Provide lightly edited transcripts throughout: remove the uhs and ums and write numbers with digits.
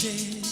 music,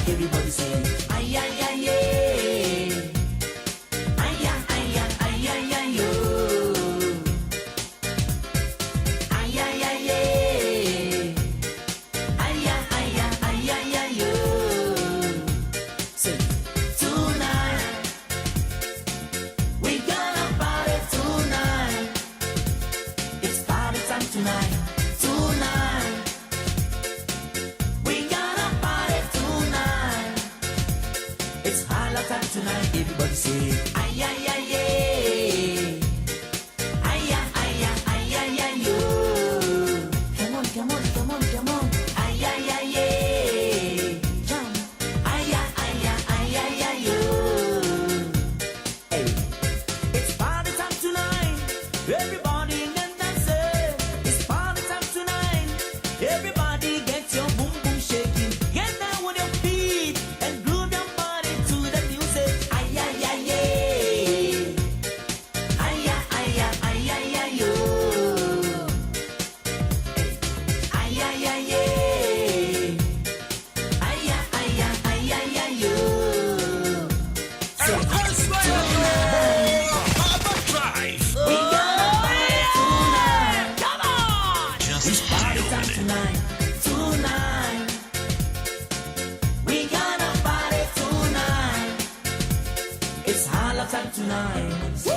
Everybody say, ay, ay, ay, ay. Ay, ay, ay, ay, ay, ay, yo. Ay, ay, ay, ay. Ay, ay, ay, ay, ay, ay, yo. Say, tonight, we gonna party tonight. It's party time tonight. Tonight. Tonight, everybody say, ay, ay, ay, ay. Ay, ay, ay, ay, ay, ay, yo. Come on, come on, come on, come on. Ay, ay, ay, ay. Jump. Ay, ay, ay, ay, ay, ay, yo. Hey, it's party time tonight. Everybody in the dance. It's party time tonight. Everybody get your boom boom shaking. Get down with your feet and groove your body to the music. Ay, ay, ay, ay. Ay, ay, ay, ay, ay, ay, yo. Ay, ay, ay, ay. Ay, ay, ay, ay, ay, ay, yo. Say, we gonna party tonight. Come on! It's party time tonight. Tonight. We gonna party tonight. It's holla time tonight. Woo!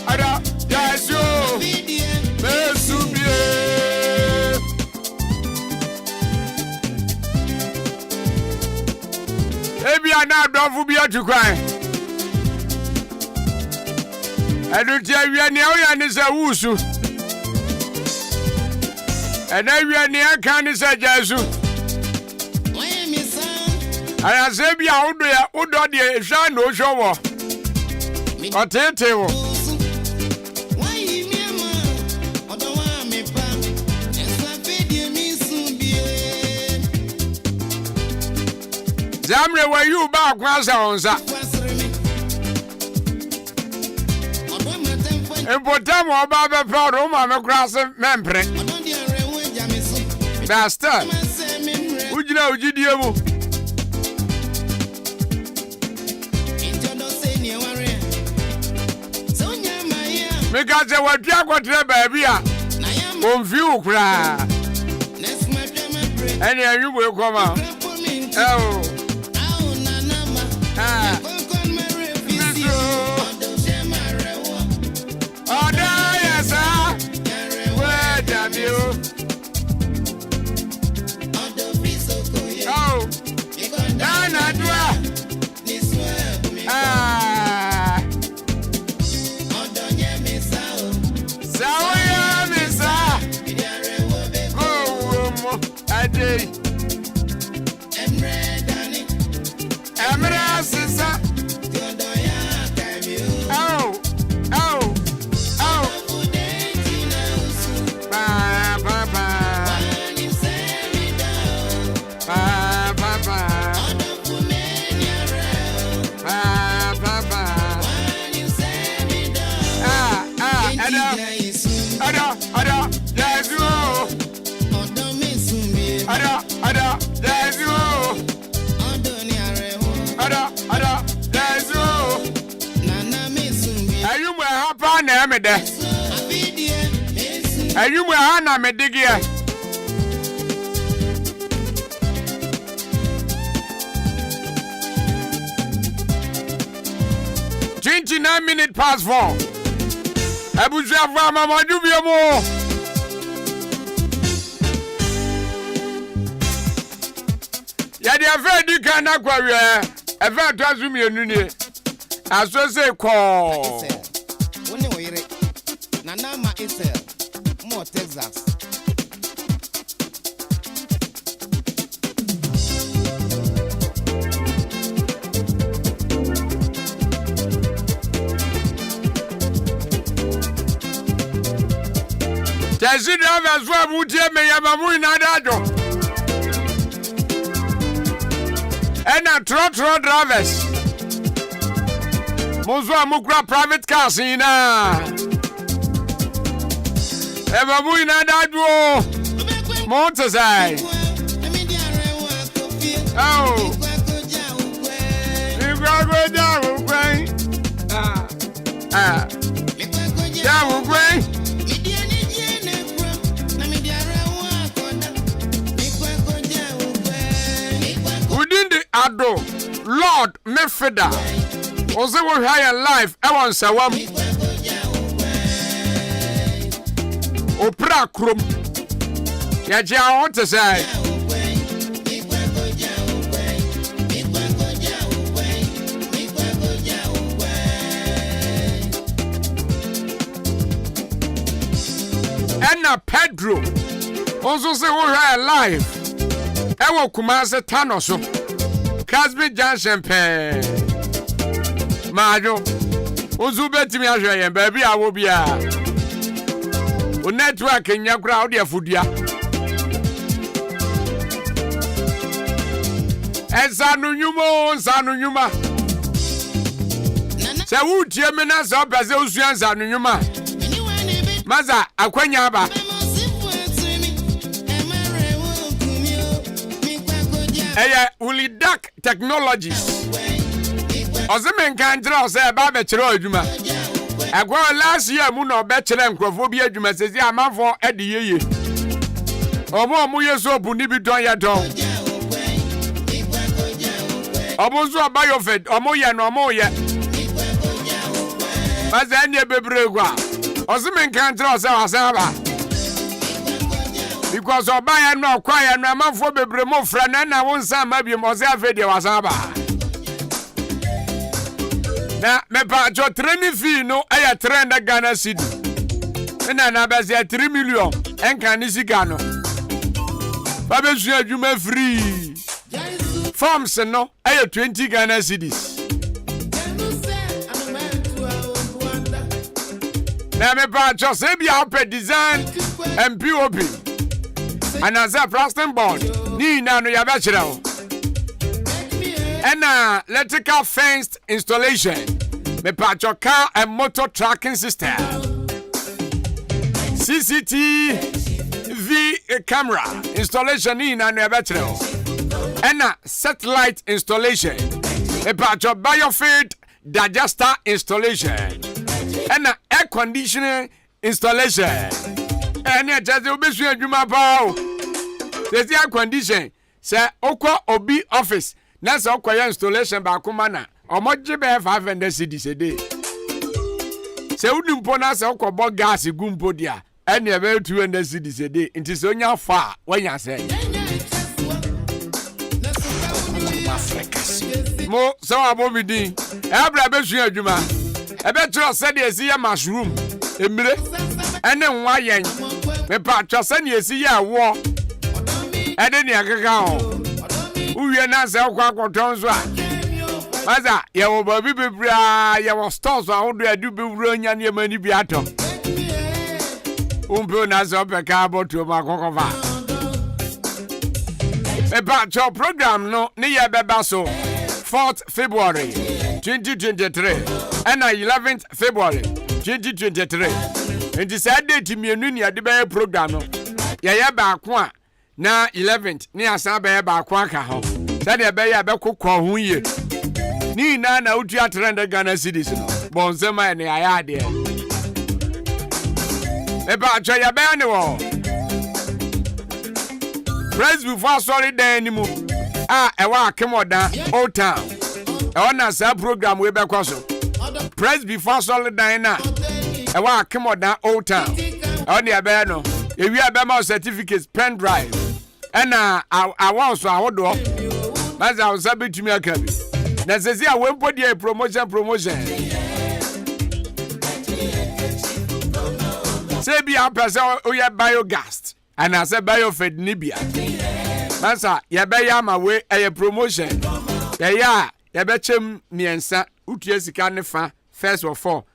ada Yesu mesubie ebi ana adọfu bi atukwan eduti awia ne oya ne se wusu ena awia ne aka ne se Yesu aya se bi a udo de ehwa na ohwo otete wo Zamre wa yu ba kwasa onza Important mo ba be proud o ma me krase mempre Basta Ujina ujidie mu Me ka se wa tua kwatre baabi a onfi ukra Eni ayu bo ekoma Oh Ayu mu ha na medige 29 minutes past 4 Abuja fa mama dubie mo Ya dia fa di kan na kwawe e fa to azumienu ni aso se ko woni oyire na na ma isel mo Texas Taxi drivers wa mutie me yamamu na dajo Ena trotro drivers Mozo amukura private cars ina Yamamu na dajo Montezai Oh Igwago jawu kwen Jawu kwen Ado Lord Mefeda Oze wo higher life ewon sawam Opra krom Ya je awon te say Enna Pedro Ozo se wo higher life Ewo Kumase Tanoso Casby Junction pe Majo Ozu betimi ahwe yen baby awo bia O network nya kura o de afudua Ezanu nyuma Se wutie me na so pese osuan zanu nyuma Maza akwanya ba Ulidak Technologies Ozemen kanjira ose ba be kire adwuma Agwa last year mu no be kire nkrofo bi adwuma sezi amanfo ede yeye Omo yeso bu ni bi don ya don Omo zo abayofed omo ye no omo ye Maza anya bebre gwa. Osime nkan tro se wasan ba. Because obaya no kwaya no amafo bebre mo fra na wonsa mabiem ose afede wasan ba. Na me pa jo training fee no aya 300 Ghana cedi. Na be se 3 million enkan ni sika no. Ba be su adwuma free. Forms no aya 20 Ghana cedis. Na me pa jo se bia open design and POP. And as a plastic board, ni na no ya be kire o. And electrical fenced installation. Me pa jo car and motor tracking system. CCTV camera installation ni na no ya be kire o. And satellite installation. Me pa jo biofeed digester installation. And air conditioning installation. And ya just obesu adwuma pa. There's air condition. Say okwa obi office. Na say okwa installation ba kuma na. Omoje be 500 cedis a day. Say udumpo na say okwa bo gas gumpo dia. And ya be 200 cedis a day. Nti so nya fa when ya say. Mo so abomidi. Ebra besu adwuma. Ebe tro say dey see mushroom. Emire. Ene nwa yen. Me pa tro say dey see ya wo. Ede ni akaka o. Uwie na se kwa akoton so a. Maza ye wo ba bi bebra ye wo stores a wo do adu bebra nya ne mani bi ato. Umpe na se opeka abotu ma kokofa. E pa cho program no ne ye beba so 4th February 2023 and 11th February 2023. And this date mienu ni ade be program no. Ye ba ko a na 11th ni asan be ba ko aka ho. Say de be ya be kokko ho ye. Ni na utu ya 300 Ghana cedis no. Bonsema ne aya de. E ba cho ya be ne wo. Praise before sorry dan ni mu. E wa akemoda Old Town. E ona sa program we be kwaso. Praise before sorry dan na. E wa akemoda Old Town. E ona ya be no. E wi abema certificates pen drive. Ena awon so ahodo. Maza o sabe tumi akabi. Na sesi a wempo dia promotion. Say be a person o ya biogas. And I say biofeed nibia. Masa ya be ya ma we a promotion. Ya be chem miensa utu sika ne fa first of all.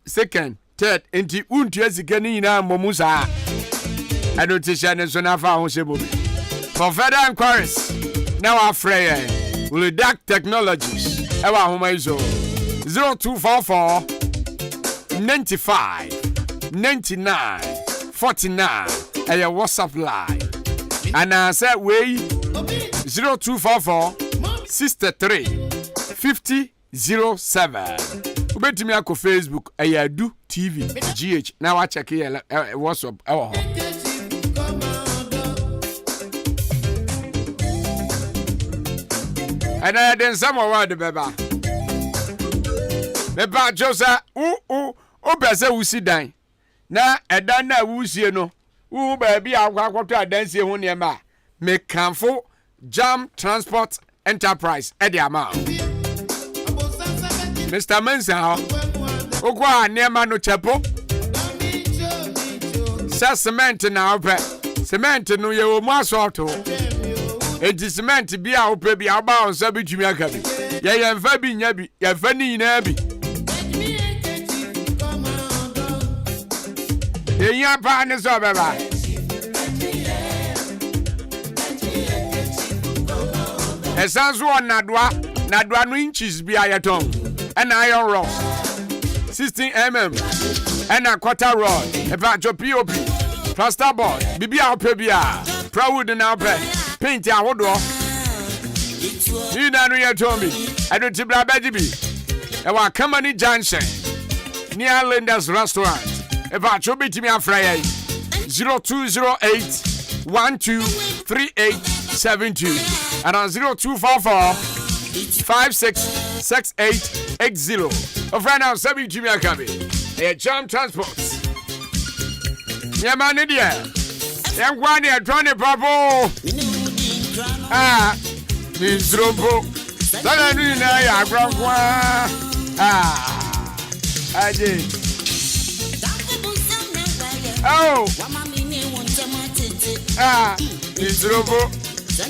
Second, third, enti untu sika ni nyina momusa. I don't teach any son of our for further inquiries, now our Freya will Dark Technologies. Ever home is 0244 95 99 49 and your WhatsApp line. And I said, way 0244 63 50 07. Ubeti me ako Facebook, I do TV, GH. Now I check here, WhatsApp. And I then some word beba. Beba Josa, Obese wusi dan. Na edan na wusi no. Baby akwa to dance hu ne ma. Me kanfo Jam Transport Enterprise e dia ma. Mr. Mensa okwa ne ma no chepo. Sa cement na ope. Cement no ye wo mu asọ̀tò. Enti cement bi a ope bi aba on sa bi tumi aka bi. Ye yemfa bi nya bi, ye fa ni nyina bi. Ye nya pa ne so beba. Esanso on nadwa no inches bi ayeton. And iron rod 16 mm and a quarter rod a batch of POP plaster board bibi a ope bia proud na ope paint a wodo you na no yet told me I don't tibla baby e wa company junction near Linda's restaurant e batch obetimi afraya 0208 123872 and on 0244 566880 friend now, Sabi Jimmy Akabi. A jam transport. Yeah, man, idiot. I'm going to 20 purple. This rumbo. Suddenly, I ground one. I did. Oh, this rumbo. I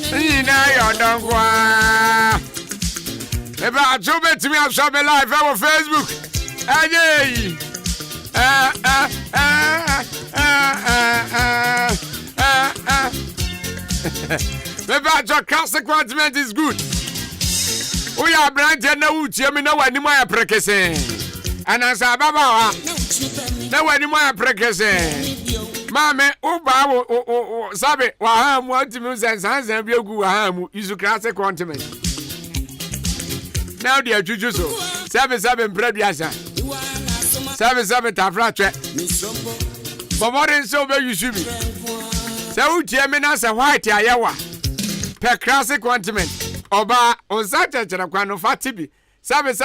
don't want. About 2 minutes, me on Sunday Live on Facebook. Hey, about your consequence is good. We are branded no Jimmy, no anymore precasing. And as a baba, no anymore precasing. Mamma, oh, Sabe, Waham, what to move and sons and be a good ham, is a classic quantum. Now, dear Juju, 7 prebiasa 7 tafrache. But what is so very you should be? So, Gemina, a white ayawa per classic quantiment. Oba, Ozata, Janaquano Fatibi 7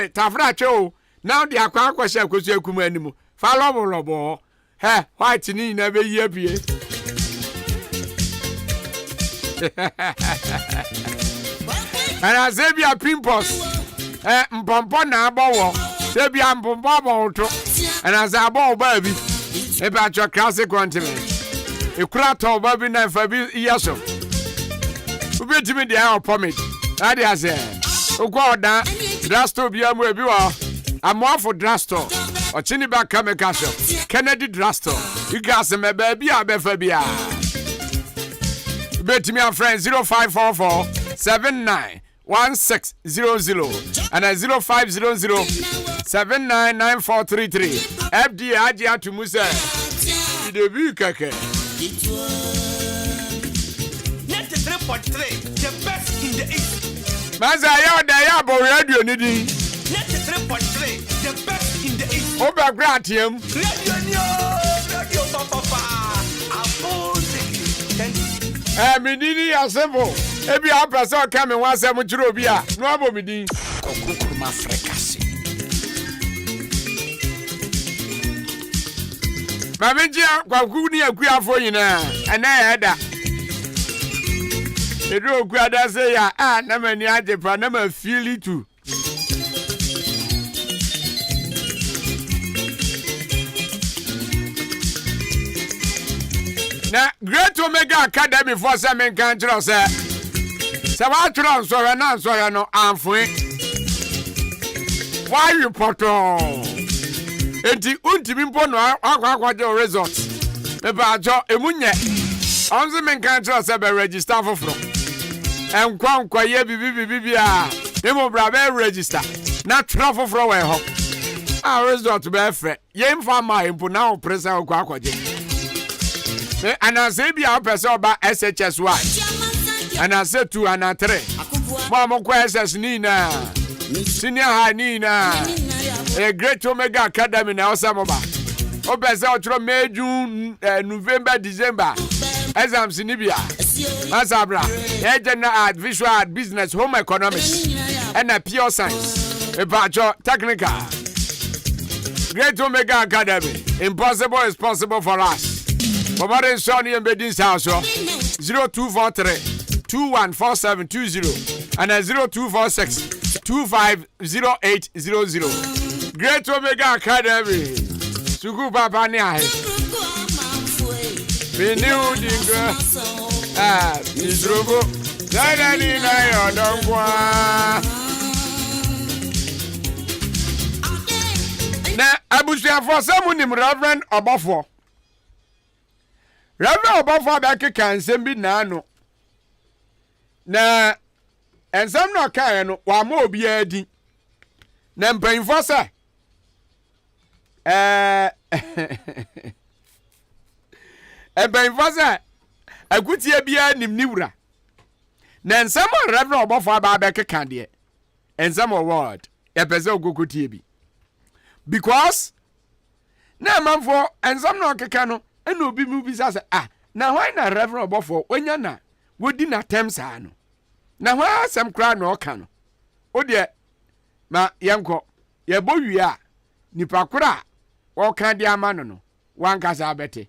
tafracho. Now, the Aqua shall go to Kumanimu. Follow Robo. Hey, white in never year be. And as they be a pimpos, Mpompona bow, they be a Mpombo, and as a bow baby, about your classic continent. A crato baby knife for years of. Who bet me the hour pomade? That is it. Oh, God, Drasto be a movie. I'm more for Drasto or Chiniba Kamekasho, Kennedy Drasto. You got some baby, I bet for beer. Bet me a friend 0544 79 1600 and a 0500 799433. FD Ajia to Musa. The Bukake. 93.3, the best in the East. Mazaya, Diabo Radio Nidi. 93.3, the best in the East. Oba Gratium. Radio Papa. Midini assemble. Ebi a person come once a muchuro bia. No abo midi. Kokukuma frekasi. Mamenjia kwa kuni akuafo nyina. Ana eda. Edo okuada say ya na mani ajepa na ma feel it too. Na Great Omega Academy for some Ahenkan say. So what trans so na so ya no amfwe. Why you poto? Enti untimi mpo no akwa je results. Me ba jo emunye. Onse Ahenkan say be register for from. Enkwa ye bibi a. Demo bra be register. Na travel for we ho. Our result be fe. Ye mfa ma impo na o presa akwa je. And I say, be our person about SHSY. And I said 2 and 3. Mama questions Nina. Senior High Nina. A Great Omega Academy now, Samoba. Opesa from May, June, November, December. As I'm Sinibia. Masabra. Agent art, visual art, business, home economics. And a pure science. About your technical. Great Omega Academy. Impossible is possible for us. For more than Sonny and Bedin's house, 0243 214720 and 0246 250800. Great Omega Academy. Suku Papa Nia. We knew Dingo. Miss Robo. Daddy, I don't want. Now, I wish you for someone named Reverend Obafo. Reverend Obafo abeke kan sembi na ano. Na ensam no kan no wa ma obi adi. Na mpanfo se mpanfo se akutie bia nim niwura. Na ensam Reverend Obafo abeke kan de. Ensam word e pese ogokotie bi. Because na manfo ensam no keka no and no be movies as now why na Reverend Obafo onya na wodi na terms no na why some cry no can o de ma yanko ye bo wi a nipa kura wo kan dia ma no wan kasa abete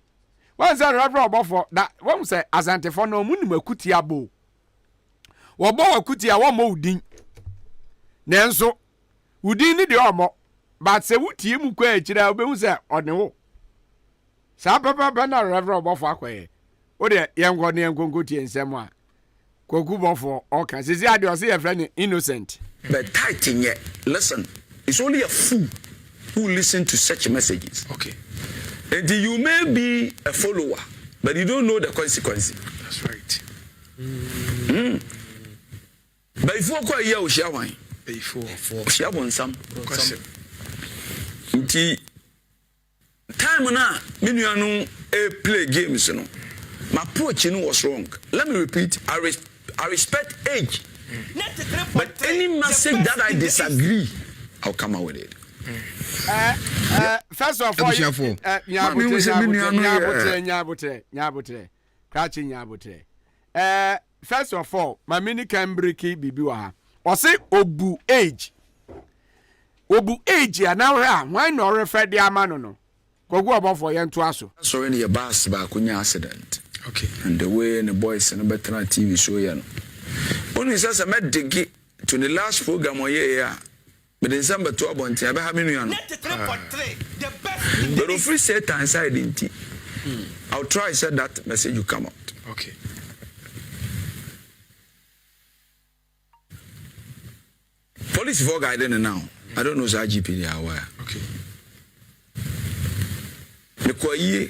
wan say reverend obofo da won say asantefo no munim akuti abo wo bo akuti a wo mo udin nenso udin ni de omo but say wutie mu kwa akira obehu say one wo sa papa na reverend obofo akoye o de yengo ne yengo tie nsem a koku bofo o kan sisi ade o say your friend innocent but tighten yet listen it's only a fool who listen to such messages. Okay. And you may be a follower, but you don't know the consequence. That's right. Before quite a year, we share wine. Before. Share one some. Time na me play games no. My approach was wrong. Let me repeat. I respect age. But any message that I disagree, I'll come out with it. First of all, first of all, my mini can break bibi wa ha. O say obu age ya na why no refer the amano no. Kogu obofo ye nto aso. So in your bus ba kunya accident. Okay. And the way and the boys and better TV show ya no. Only says I met dig to the last program or year. But in December 12 on Tia Haminian. But if we set inside in tea, I'll try said that message you come out. Okay. Police for guidance now. I don't know if IGP they are aware. Okay. The Koye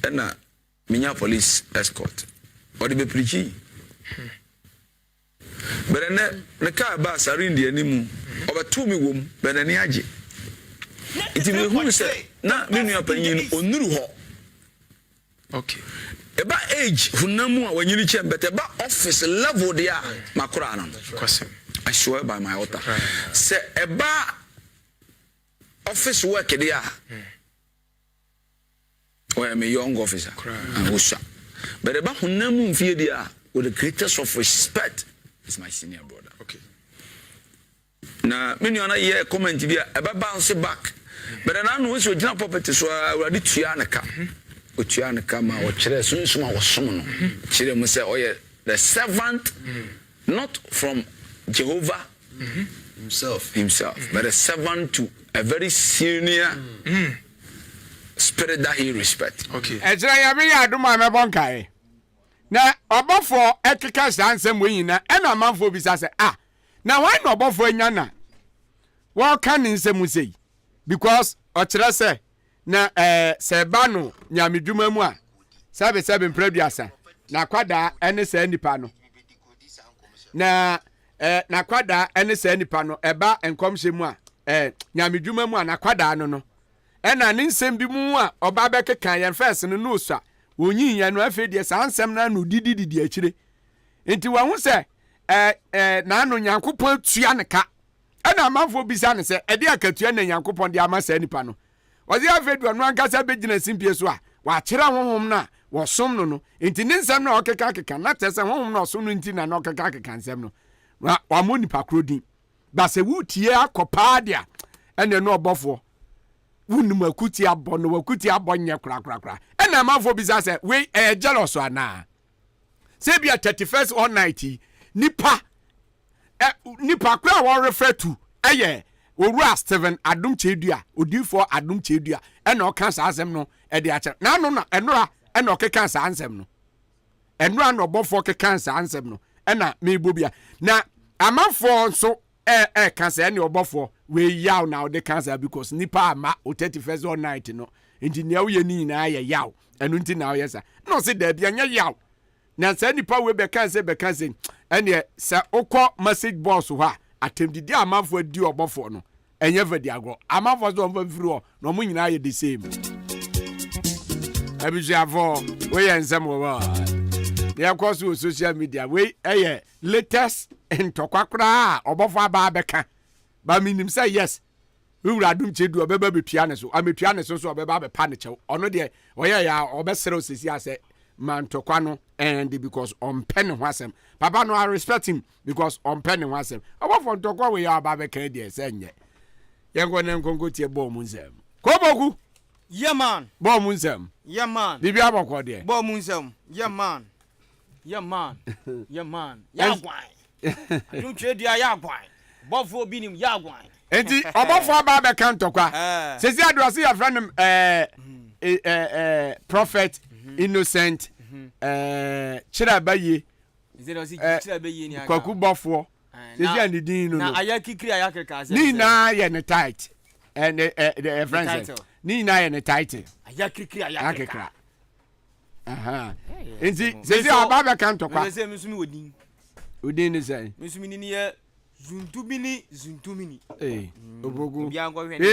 and Minya police escort. Or the preaching. But then the car bus are in the animal over 2 million, but any aji. It will who say, not many opinion on Nuho. Okay. About age, who no more when you reach him, but about office level, they are Macron. I swear by my altar. Say about office work, they are. Where I'm a young officer, and who's but about who no more fear they are with the greatest of respect. Is my senior brother. Okay. Now, many on a year comment here about bounce back. But I know which jump property so I already Trianaka. Trianaka or Chile was someone. Chile must say, oh yeah, the servant not from Jehovah himself, but a servant to a very senior spirit that he respects. Okay. I do my bonkai. Na obofo ekeka sansem we nyina e na manfo bi say na why no obofo nyana wo kan nsem sei because o kire say na se ba no nyamedwuma mu a sabe mpraduasa na kwada ene sa nipa no na kwada ene sa nipa no eba enkomhye mu a nyamedwuma mu a na kwada no e na ne nsem bi mu a oba bekeka yen first no no so wonyi ya no afi de sansem na no didi akire enti wa hu se na no nyankopon tua ne ka na amanfo bisa ne se ede akatua na nyankopon de amasa nipa no ozi afi do no ankasa begina simpie so a wa kire honhom na wo som no enti ne nsem na okeka na tese honhom na osom no enti na okeka nsem no wa mo nipa krodin ba se wutie akopa dia ene no obofo wunum akuti abo no akuti abo nye kra ena mafo bisa se we jealous ana se bia 31st or 90 nipa kra wo refer to owura Steven Adum Chedua odifo Adum Chedua ena o kan sa asem no e de ache na no na enora ena o kekan sa ansem no enora no obofo kekan sa ansem no ena mebobia na amafo so kan sa ene obofo we yaw now the cancer because nipa ama o 31st or 90 no engineer we ni na ya yaw enu nti na yes no say there bia nya yaw na say nipa we be cancer ene say okọ message boss ho a atemdidi amafo adi obofo no enye vedi agro amafo so on firi ho no mo nyina ye the same abijiavo we ensem wo ya kwaso social media we latest ntokwa obofo aba beka ba minim say yes we will Adum Chedua beba betua ne so ametua ne so obeba be pa ne chew ono de oye ya obesere osisi ase mantokwa no and because on pen wasem papa no I respect him because on pen wasem aba for ntokwa we ya baba kan dey senye yengo ne nkonko tie ball mu nsem ko bogu yeah man ball mu nsem yeah man bibi aboko dey ball mu nsem yeah man yeah man yeah man ya gwan adum twe dia ya gwan bofo bi nim ya gwan enti obofo aba be kan ntokwa sesi adoase ya friend prophet innocent chira baye chira baye ni kwaku bofo sesi and din no na ayakikiri ayakeka ni na ye ne tight and the friends ni na ye ne tight ayakikiri ayakeka aha enti sesi aba be kan tokwa me se misumi odin odin ni say misumi ni ye zuntumini obogu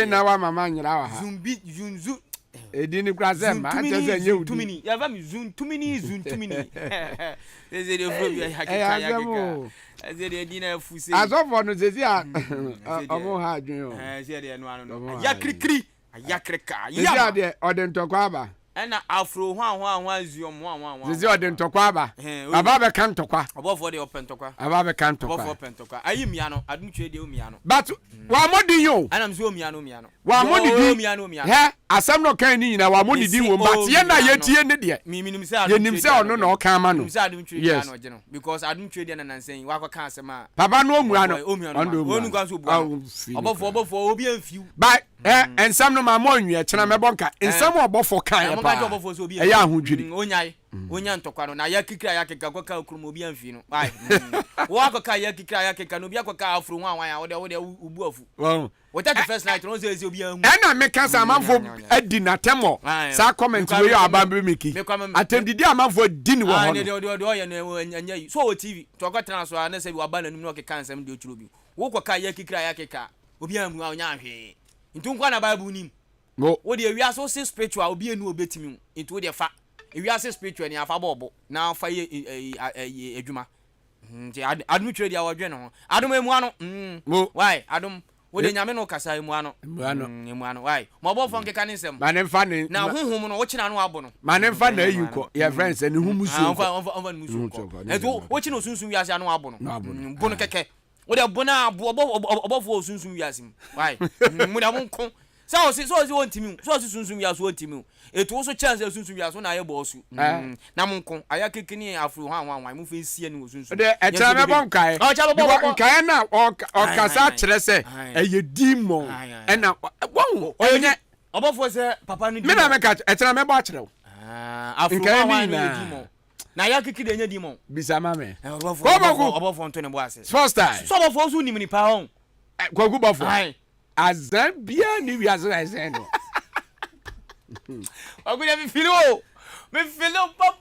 na wa mama nyira wa ha zumbi zunzu edini kwaze ma atese nye zuntumini ya va mi zuntumini ezere fo bi hakika ezere edina fuse azofo no sesi a omo ha adwen o ezere no ano ya krikri ayakreka ya de odentokwa aba ena afro hwan aziom hwan sesi odentokwa aba aba be kan tokwa obofo de opentokwa aba be kan tokwa obofo opentokwa ayi mia no adum twe de omia no but wa modin yo ana mzo omia no wa modin omia no he asam no kan ni na wa modin wo but ye na ye tie ne de minim se ono na o kan ma no minim se adum twe de no je no because adum twe de na nansen wa kwa kan asema papa no omua no onu kwa so bu obofo obi anfiu but ensam no ma mo nwie chena mebo nka ensam obofo kan e pa e ya ahudwiri onya ntokwa no na ya kikira ya keka kwa ka okrumo obi anfi no ai wa kwa ka ya kikira ya keka no obi akwa ka afro hwan ya wo de ubu afu what the first night no say obi anhu na me kan sa amanfo adi na temo sa comment we yo abambe meki atendidi amanfo adi ni wo ho no ye no anya so o tv to kwa tran so na say we aba nanum no ke kan sam de oturo bi wo kwa ka ya kikira ya keka obi anhu anya ahwe ntunkwa na bible nim wo de ewia so say spiritual obi enu obetimi ntu wo de fa ewia say spiritual ni afa bobo na fa ye adwuma nti adum twe dia wodwe no adum emu ano why adum wo de nyame no kasa emu ano why mo bo fon keka nsem ma ne mfa ne na honhom no wo kina no abo no ma ne mfa na ayuko your friends and humusu anfa musu ko eto wo kina osunsun wiase ano abo no bono keke wo de bona obofo osunsun wiase why mu da mon kon so wontimi so sunsun wiase wontimi eto so chance sunsun wiase na ye bosu na monko aya kekini afro hwan mu fe sie ni wosunsun de etra me bon kai kai na o kasa kire se eye demon na won onye obofo se papa no me na me ka etra me ba kire afro hwan ni demon na ya kekide enya demon bisama me obofo nto ne bo ase first time so obofo so nim ni pa hon kwagu bofo azambia ni wiase na ese no agunya me filo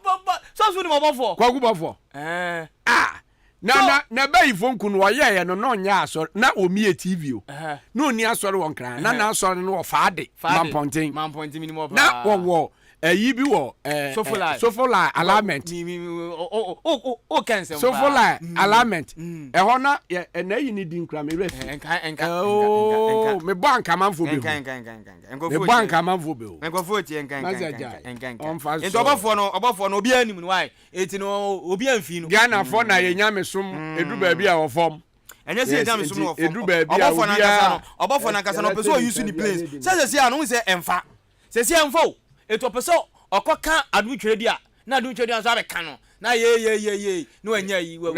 papa so ni mobofo kwagu bofo na bai fonku no ye no nya asor na omie tv o na oni asor won kran na asor no faade mampontin minimum na wo yi bi wo sofola alignment o cancel sofola alignment ho na na yi ni din kra me ref me banka manfo be me banka manfo be o nkofo ti enkan ento obofo no obi anim no why eti no obi anfi no Ghana fo na ye nya me som edu ba bia wo fom enye se nya me som no fom edu ba bia obofo na kasa no person use ni place se anu se emfa se emfo eto peso okoka adutwedi a na adutwedi an so abeka no na ye no anya yi we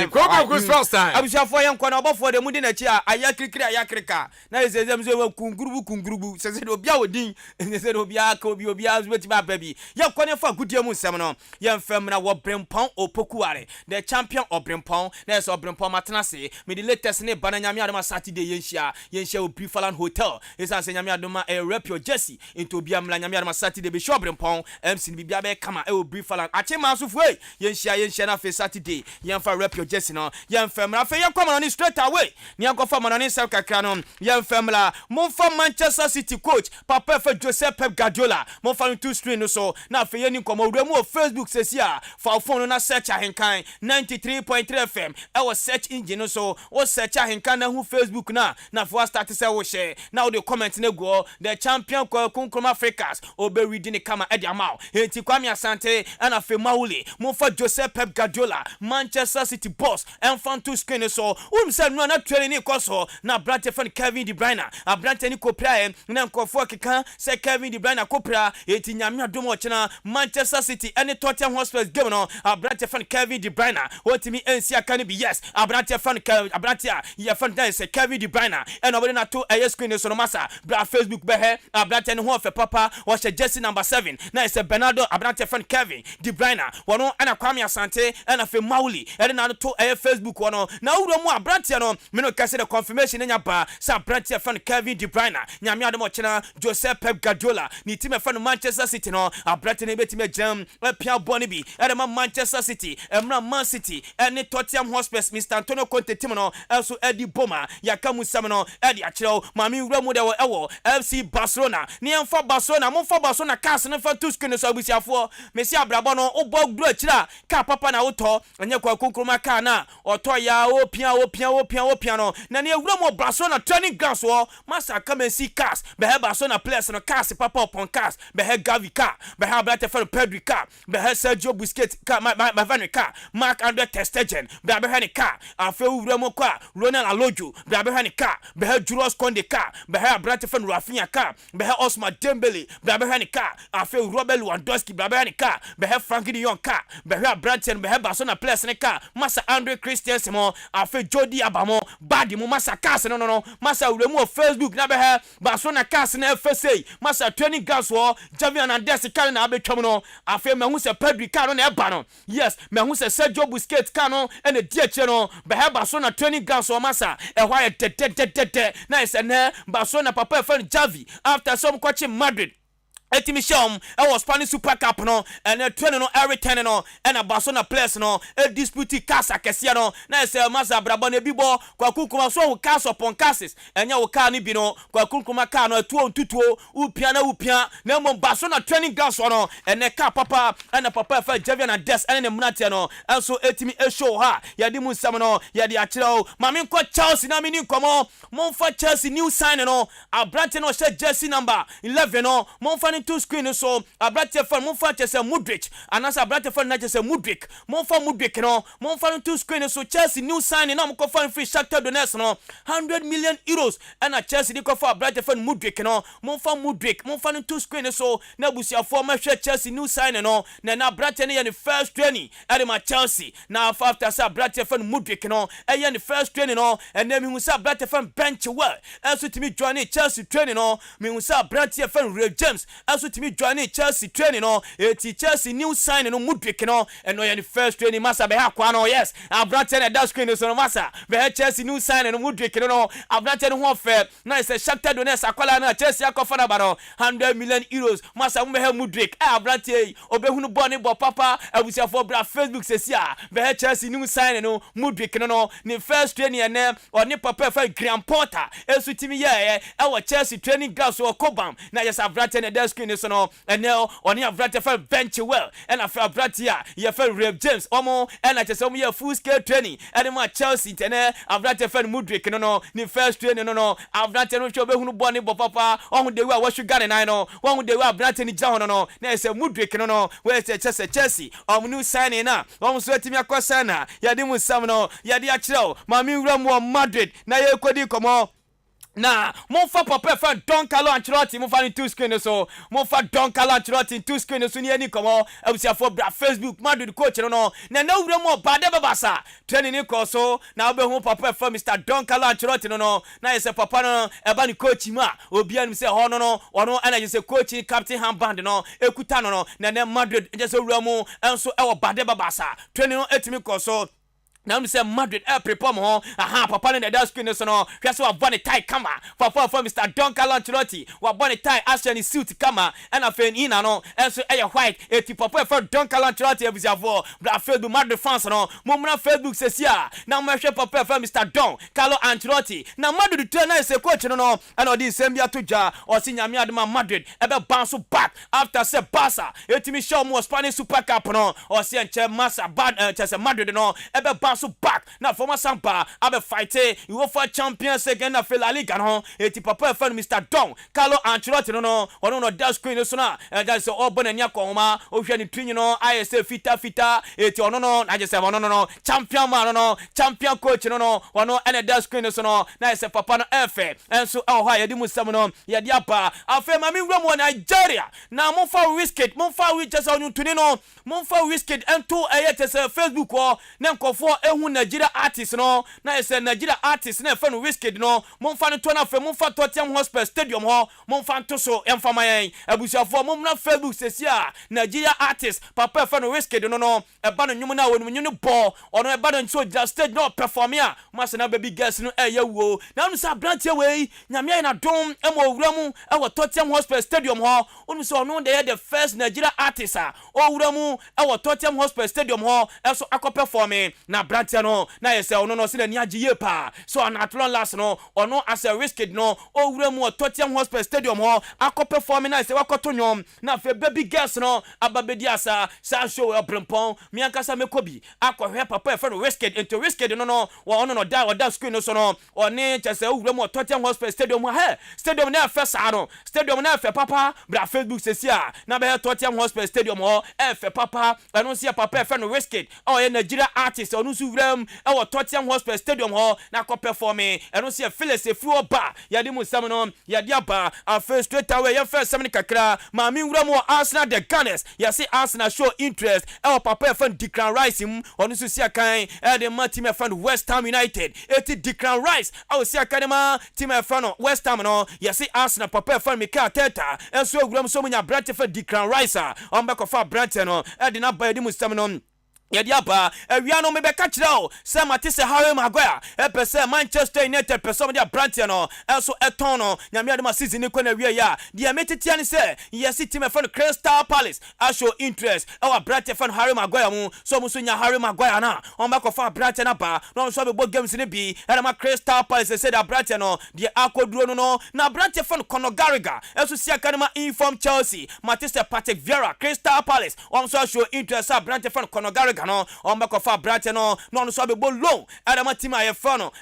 ko first time abusafo ye nkwa na obofo de mudi na chi a ayakirikiri ayakrika na ezezem so kungurubu sese de obia odin sese de obia ka obia azubeti ba baby ye kwa ne fa gudie mu nsem no ye mfam na wo brempon opokuare the champion of brempon na so brempon matenase me the latest ne bana nyame adoma Saturday yenhia obi falan hotel esa se nyame adoma rep your jersey into obia mla nyame adoma Saturday be sure brempon MC bibia be kama obi falan achema so fu hey yenhia na fe Saturday yemfa rep your jersey no yemfemra fe yekwama no straight away ni akofa mo no ne sel kakra no yemfemla monfa Manchester City coach papa fe Joseph Pep Guardiola monfa no two screen no so na fe yeni komo wuremu o Facebook sesia fa phone na search Ahenkan 93.3 FM our search engine no so o search Ahenkan na hu Facebook na for start say wo share na o de comment na go the champion kunkum Africans obe reading the kama edi amao enti Kwame Asante ana fe Mauli monfa Joseph Pep Guardiola Manchester City boss and fan two screen so say no na training koso na brante fan Kevin De Bruyne abrante ni kopra na nkofo keka say Kevin De Bruyne kopra enti nyame adom ochena Manchester City any Tottenham Hotspur game no abrante fan Kevin De Bruyne otimi ensi aka ni be yes abrante fan abrante ya fan dan say Kevin De Bruyne and obere na to screen so no masa bra Facebook be he abrante ni ho fe papa wa jersey number 7 na say Bernardo abrante fan Kevin De Bruyne wono ana Kwame Asante ana fe Mauli and na to Facebook wono na wuro mu abrante no me no kase the confirmation nya ba sa abrante fan Kevin De Bruyne nyame adom ochena Joseph Pep Guardiola ni team fan Manchester City no abrante ne betime jam pia boni bi and Manchester City emra Man City and Tottenham Hotspur Mr Antonio Conte team no also Eddie Boma yakamu sam no Eddie achiro mami wura mu de wo FC Barcelona ni emfa Barcelona mo fa Barcelona cast ne fa two screen so abusiafo Messi abrabo no obo glu achira ka papa na woto anya kwa kunkroma ka na oto ya opia no na ne wura mo Barcelona training grounds wo masa kamensi cast be he Barcelona players no cast papa upon cast be he Gavi ka be he Abrante fan Pedri ka be he Sergio Busquets ka my van ka Mark Andre ter Stegen be he ka afa wura mo kwa Ronald Alojo be he ka be he Jules Koundé ka be he Abrante fan Rafinha ka be he Ousmane Dembele be he ka afa Robert Lewandowski be he ka be he Frankie de Jong ka be he Abrante be he Barcelona players ne ka masa Andre Christensen mo afa Jody Abamo badi mo masa cast no masa wura mo Facebook na be he Barcelona cast na FSA masa training grounds wo Javi Hernandez ka na abetwam no afa me hu se Pedri ka no na eba no yes me hu se Sergio Busquets ka no and the DH no be he Barcelona training grounds wo masa e hwa ye de na ise na Barcelona papa fan Javi after some kwachi Madrid Etimi shom was Spanish Super Cup no and training no every ten no and a Barcelona players no a dispute casa kesia no na say masa brabo na bibo kwa kunkuma so cast upon cases enya wo ka ni bi no kwa kunkuma ka no tuo ntutuo upia na mo Barcelona training grounds no and ka papa and papa fa Javier na Des and the Munate no and so etimi e show ha ya di mu sam no ya di akiro mame nko Chelsea na mini nkomo mo fa Chelsea new sign no Abrante no share jersey number 11 no mo fa two screen so abrate fan mo fa chese Mudrik anasa abrate fan na chese Mudrik mo fa Mudrik no mo fa two screen so Chelsea new signing na mo ko fan free Shakhtar Donetsk no 100 million euros and a Chelsea di ko fa abrate fan Mudrik no mo fa Mudrik mo fa two screen so na busia for ma hwe Chelsea new signing no na abrate ne the first training at my Chelsea na after sa abrate fan Mudrik no the first training no and then me sa abrate fan bench well and so timi join Chelsea training no me sa abrate fan Ray James so timi join Chelsea training no Chelsea new signing no Mudrik no and no the first training masa be ha kwa no yes abrante na that screen so no masa be Chelsea new signing no Mudrik no abrante no ho fe na is Shakhtar Donetsk akwala na Chelsea akofa na baro 100 million euros masa mo be Mudrik abrante obehunu boni bo papa abusia for bra Facebook sesia be Chelsea new signing no Mudrik no ni first training and oni papa fa Graham Potter esu timi ye e Chelsea training ground so Kobam na yes abrante na that screen so no and now oni abrante fa bench well and afa abrante ya fa Ray James omo and I just some full scale training and my Chelsea tene abrante fa Mudrik no ni first training no abrante no show be hunu boni bo papa ohun de we a washu gane nine no ohun de we abrante ni ja no na say Mudrik no we say Chelsea new signing na so etimi akosa na ya di musam no ya di akire mami wura mu Madrid na ye kodi komo na mon fa papa fa Don Carlo Ancelotti mon fa ni two screen so mon fa Don Carlo Ancelotti two screen so ni ani komo abusia for bra Facebook Madrid coach no na wura mo bade babasa training ni ko so na obe hu papa fa Mr Don Carlo Ancelotti no na yese papa no e ba ni coach ma obi an say ho no ono ana yese coach captain handband no ekuta no na Madrid je so wura mo enso e wo bade babasa training no etimi ko so Now me say Madrid prepare mo aha papa ne da screen so no hwe se wa bone tie kama for Mr. Duncan Ancelotti wa bone tie Arsenal suit kama and afen ina no enso white eti papa for Duncan Ancelotti abusiafo bra Facebook Madrid fans no mo mna Facebook sesia na mo hwe papa for Mr. Don Carlo Ancelotti na Madrid trainer is a coach no and odi sembia toja o si nyame adema Madrid ebe bounce back after say Barca etimi show mo Spanish Super Cup no o si enche massa bad chese Madrid no ebe so back na former Sampa abe fight UEFA Champions again na La Liga no eti papa fan Mr. Don Carlo Ancelotti no ono that screen so na just all bon anya koma o hwe ni twin no ISA fita eti ono no na just ono no champion man no champion coach no ono ene that screen so no na say papa no efe enso ho ha yedi musam no yedi apa afa ma mi wram Nigeria na mo fa Wizkid mo fa we just onu tuni no mo fa Wizkid ento say Facebook o na nkofo ehu Nigeria artist no na ese Nigeria artist na efe no Wizkid no momfa no to na fe momfa Tottenham Hotspur Stadium ho momfa to so emfa mayen abusiafo mom na Facebook sesia Nigeria artist papa efe no Wizkid no eba no nwum na wonu nyu bo ono eba no so just stage no perform ya mas na baby girls no wo na no sa branch we nyame na dom emo owuramu e wo Tottenham Hotspur Stadium ho onu so ono the first Nigeria artist owuramu e wo Tottenham Hotspur Stadium ho eso akọ performing na branch no na yese ono no se na ni agiye pa so anatlon last no ono as a Wizkid no owuramu Tottenham Hotspur Stadium ho akọ performing na yese wakoto nyom na fe baby girls no ababedi asa sa show e brempon mi ankasa mekobi akọhwe papa e fe no Wizkid into Wizkid no wa ono no da screen no so no oni chese owuramu Tottenham Hotspur Stadium ha stadium na fe sa no stadium na fe papa bra Facebook sesia na be Tottenham Hotspur Stadium ho e fe papa eno sia papa e fe no Wizkid o ye Nigeria artist onu su wram e wo Tottenham Hotspur Stadium ho na ko performing eno sia Phyllis efuo ba yade mu sam no yade aba a first straight away ye first sam ni kakra ma mi wram Arsenal the Gunners ya say Arsenal show interest e wo papa e fan Declan Rice mu onu su sia kan e de ma team e fan West Ham United eti Declan Rice o sia kan ma team e fan West Ham no ya say Arsenal papa e fan Mikel Arteta enso wram so munya branch for Declan Rice on back of branch no e de na ba yade mu sam no yedi apa ewia no mebeka kirao se matise Harry Maguire pese Manchester United pese dia branch no enso eton no nyame adema season ko na wie ya dia metitia ni se yes team fan Crystal Palace a show interest our branch fan Harry Maguire mu so muso nya Harry Maguire na on back of branch na ba no so be games ni bi ma Crystal Palace say that branch no dia akoduro no na branch fan Conor Gallagher enso sia kanema inform Chelsea Matisse Patrick Vieira Crystal Palace on so show interest a branch fan Conor Gallagher no on back of branch no so be low adama team ayefano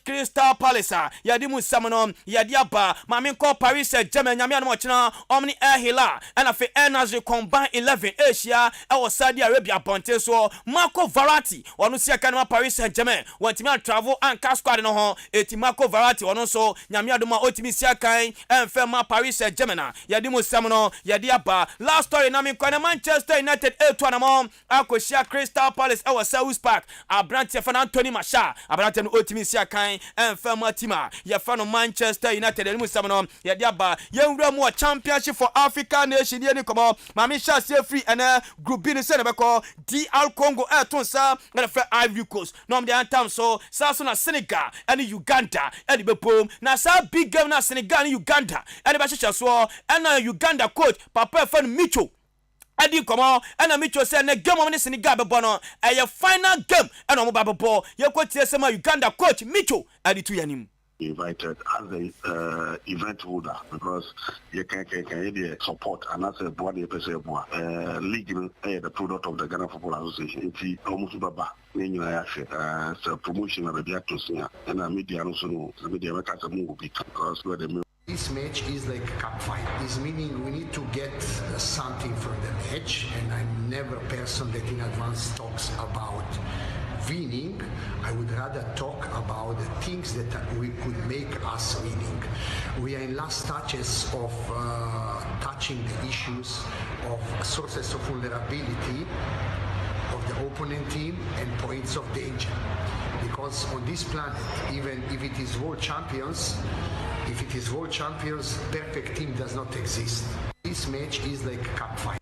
Crystal Palace yadi mu samno yadi aba mame ko Paris Saint-Germain nyame anamo chena omni Ahila and afi Energy combine 11 Asia e wo Saudi Arabia ponte so Marco Verratti onu sia kanama Paris Saint-Germain want me travel and cast squad no ho eti Marco Verratti onu so nyame adoma otimi sia kan enfe ma Paris Saint-Germain yadi mu samno yadi aba last story na me ko na Manchester United anamo akosia Crystal Palace our South Park Abrante fan Anthony Martial Abrante no otimi sia kan enfa matima ya fan Manchester United enu samno ya diaba ye nwura mu championship for Africa nation ye ni komo mami sha se free and group B ni se na be ko DR Congo etonsa na fa Ivory Coast no me antam so saso na Senegal and Uganda and be pom na sa big game na Senegal and Uganda and be hyehyɛ so and Uganda coach papa fan Micho adi komo ena Micho say na game of Senegal be bono a final game ena mo babbo ye kwatie sema Uganda coach Micho adi tu yanim invited as a event holder because you can support and as a body person league the product of the Ghana Football Association it's almost baba when you are so promotion of the actors and media also know the media make us move because where the this match is like a cup fight. It's meaning we need to get something from the match, and I'm never a person that in advance talks about winning. I would rather talk about the things that we could make us winning. We are in last touches of touching the issues of sources of vulnerability of the opponent team and points of danger. Because on this planet, even if it is world champions, perfect team does not exist. This match is like a cup fight.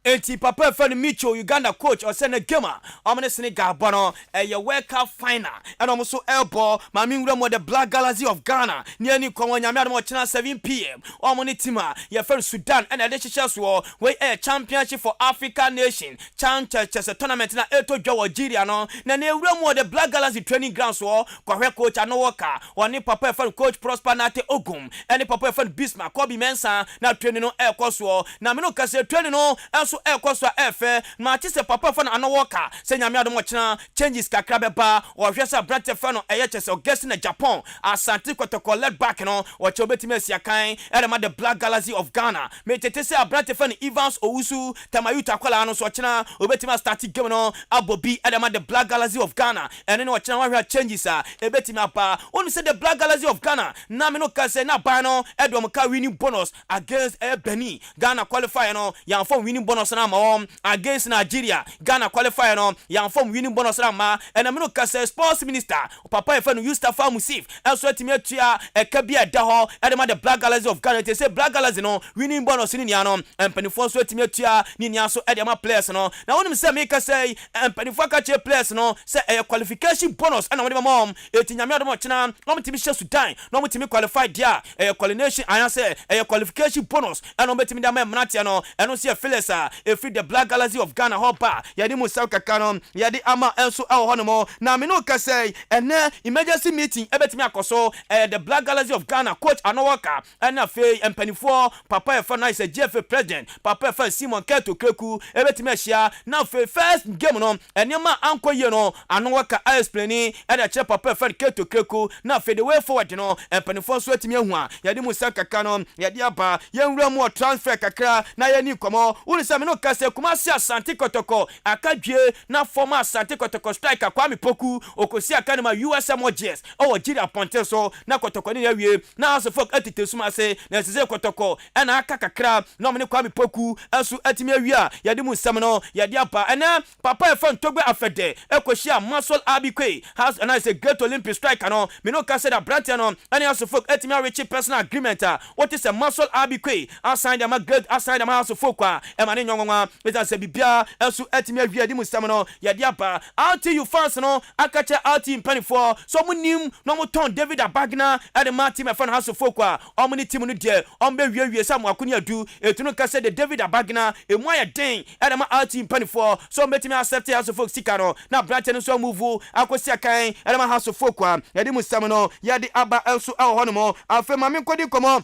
enti papa fan Micho Uganda coach or send a gamer omne Senegal bono a World Cup final and almost elbow my mingram with the Black Galaxy of Ghana near ni kwa nyame mo china 7 p.m. omne tima ya fer Sudan and the war we a championship for African nation chess tournament na eto dwa Nigeria no na ne ewram the Black Galaxy training grounds wo kwa coach anowoka oni papa fan coach Prosper Nate Ogum and papa fan Bismarck Kobe Mensa na training no ekoso na me no kase training no enso ekoso efe ma chese papa fan anowoka se nyame adom china changes kakra beba o hwesa brante fan no eye chese guest na Japan Asante Kotoko led back no o che obetime siakan e the Black Galaxy of Ghana me tete se brante fan Evans Owusu Tamayuta kwala no so china obetime start game no abobi e the Black Galaxy of Ghana and no china wa changes ebetime apa onu se the Black Galaxy of Ghana na me no kase na ba no edom ka winning bonus against Benin Ghana qualify no yan form winning bonus na ma against Nigeria Ghana qualify no yan form winning bonus na ma and me no kase sports minister papa efa no Mustafa Musif enso etime atua ekabia da ho edem the Black Galaxy of Ghana they say Black Galaxy no winning bonus ni nia no empanifo so etime atua ni nia so edem players no na wonim say make say empanifo ka che players no say qualification bonus and whatever mom etinyame adom chena no mtimi hye Sudan no mtimi qualify dia qualification I say qualification bonus and no mtimi da mnatia no eno say Phyllis free the Black Galaxy of Ghana hopa yadi musa kaka no yadi ama enso honomo na me no ka say ene emergency meeting ebetimi akoso the Black Galaxy of Ghana coach anowoka and afei empanifo papa efa na is a GFA president papa efa Simon Keto Kreku ebetimi ahia na afei first game no enema ankoye no anowoka explaining and the chair papa efa Keto Kreku na afei the way forward no empanifo so etimi ahu a yadi musa kaka no yadi aba yenwura mu transfer kakra na yani komo uni se me no kase Kumasi Asante Kotoko akadwe na former Asante Kotoko striker Kwame Poku okosi akanema USM OGS o Nigeria ponte so na Kotoko ni yawie na so folk atite suma se na sese Kotoko na aka kakra na me Kwame Poku asu atimi awia yadi mu nsam no yadi apa ena papa e fan togbe afede ekohia Muscle Abikwe has and I say great Olympic striker no me no kase da Brighton no and aso folk atimi reach personal agreement what is a Muscle Abikwe assign them a great assign them house folk e ma ne nyonwa beta se bibia asu atimi awia di mu nsam no yadi apa out you fans no akacha out in penifo so munim no mo ton David Abagna and the Martin me fan house folk omni team no de ombe wie sam akuni adu etunu kase de David Abagna e mo ya den and the out in penifo so metimi accept house folk sika no na Brighton so move akosi akan and the house folk yadi mu nsam no yadi aba elso honomo afema me kodi komo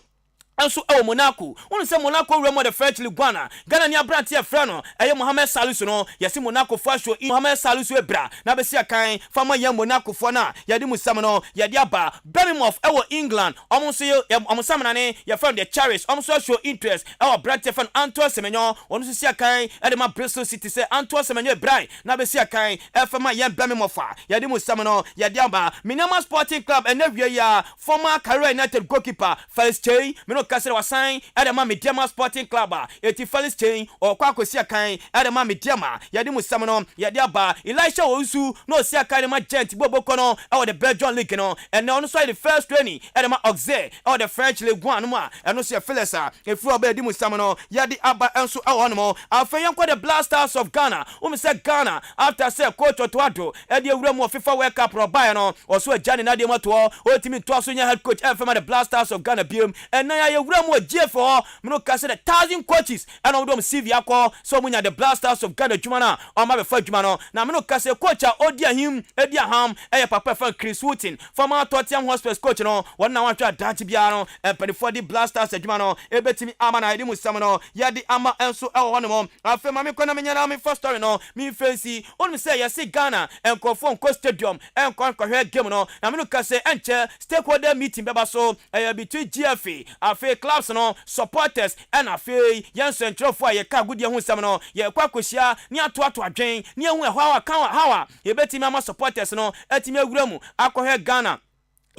also Monaco won say Monaco remo the French Ligue 1 Ghana ni abrante e frano eye Mohamed Salisu no yesi Monaco fasho Mohamed Salisu ebra na be sia kan fama ye Monaco fo na yadi musam no yadi aba Birmingham ewo England omonso ye omsam na ne ye from the Charles omso show interest ewo brante fan Antoine Semenyo won so sia kan e de ma Bristol City say Antoine Semenyo ebra na be sia kan e fama ye Birmingham fa yadi musam no yadi aba Minama Sporting Club and every year former Career United goalkeeper Felix Chey Kasere was sign at the Mediama Sporting Club. Eti Felix Chain or Kwako Siakan at the Mediama. Yadi Musamano, Yadiaba, Elisha Osu, no Siakan, my gent, Bobo Kono, or the Belgian League, and on the side the first training at the Oxe or the French League 1, and no Sia Felisa, if you obey Musamano, Yadi Abba Ensu Awanimo, Alfayan the Blasters of Ghana, said Ghana, after say Coach Otuado, and the room of FIFA World Cup or Bayano, or so Johnny Nadiamato, or Timmy Tosunya head coach FM the Blasters of Ghana Bium, and now Ramo J4 Mino Kase 1,000 coaches and all them CV akọ so munya the Blasters of Ghana Jumana or my before Jumano na Mino Kase coach odia him edia ham papa fan Chris Wooten former Tottenham Hotspur coach no one na wantwa dachi bia no for the Blasters Jumano ebetimi ama na edimu samano yadi ama enso hono afa ma me kona menya na me first story no me fancy on me say yesi Ghana enkofo nko stadium enkon kohwe game no na Mino Kase enche stakeholder meeting beba so between GFA afa clubs no supporters and afi yan central for ye ka gudi hu sam no ye kwakohia ni ato adwen ni ehu hawa kan hawa ye betimi ama supporters no etimi aguramu akohwe Ghana